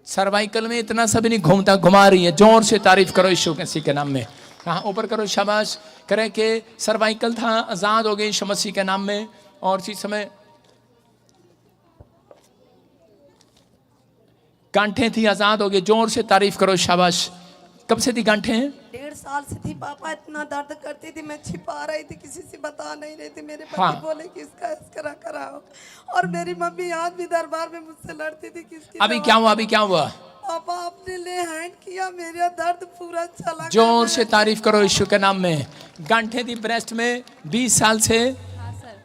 सर्वाइकल में इतना सब नहीं घूमता, घुमा रही है। जोर से तारीफ करो यीशु मसीह के नाम में। हाँ ऊपर करो, शाबाश। करे कि सर्वाइकल था, आजाद हो गए यीशु मसीह के नाम में। और इसी समय गांठें थी, आजाद हो गए। जोर से तारीफ करो, शाबाश। कब से थी गांठें? 1.5 साल से थी पापा, इतना दर्द करती थी, मैं छिपा रही थी, किसी से बता नहीं रही थी। मेरे पति हाँ। बोले कि इसका कराओ, और मेरी मम्मी आज भी दरबार में मुझसे लड़ती थी किसकी। अभी क्या हुआ? पापा आपने ले हैंड किया, मेरा दर्द पूरा चला गया। जोर से तारीफ करो यीशु के नाम में। गांठें थी ब्रेस्ट में 20 साल से,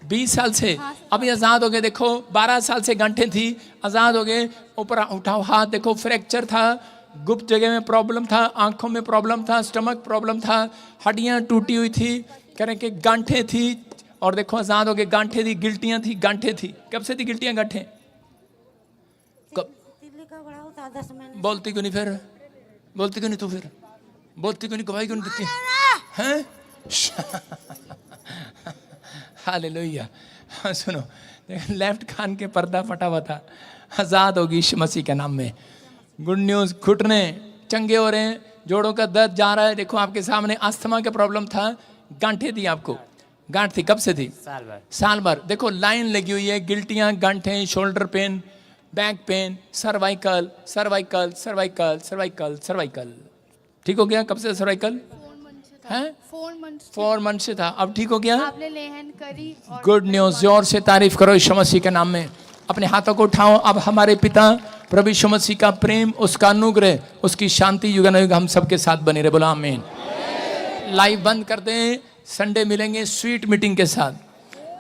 20 साल से, अभी आजाद हो गए। देखो 12 साल से गांठें थी, आजाद हो गए। ऊपर उठाओ हाथ, देखो फ्रैक्चर था, गुप्त जगह में प्रॉब्लम था, आंखों में प्रॉब्लम था, स्टमक प्रॉब्लम था, हड्डियां टूटी हुई थी, करें कि गांठें थी। और देखो आजाद हो गए। गांठें थी, गिल्टियां थी, गांठें थी। कब से थी गिल्टियां, गांठें? कब? बोलती क्यों नहीं फिर? बोलती क्यों नहीं तू? फिर बोलती क्यों नहीं? गवाही क्यों नहीं देती हैं? हालेलुया। सुनो, लेफ्ट कान के पर्दा फटा हुआ था, आजाद होगी यीशु मसीह के नाम में। गुड न्यूज, घुटने चंगे हो रहे हैं, जोड़ों का दर्द जा रहा है। देखो आपके सामने अस्थमा का प्रॉब्लम था, गांठें थी आपको। गांठ थी, कब से थी? साल भर। देखो लाइन लगी हुई है, गिल्टियां, गांठें, shoulder pain, back pain, cervical. ठीक हो गया? कब से सर्वाइकल? 4 मंथ से था, अब ठीक हो गया। आपने लेहन करी। Good news. जोर से तारीफ करो यीशु मसीह के नाम में। अपने हाथों को उठाओ। अब हमारे पिता प्रभु यीशु मसीह का प्रेम, उसका अनुग्रह, उसकी शांति युगानुयुग हम सबके साथ बनी रहे। बोला आमीन। लाइव बंद कर दें, संडे मिलेंगे स्वीट मीटिंग के साथ।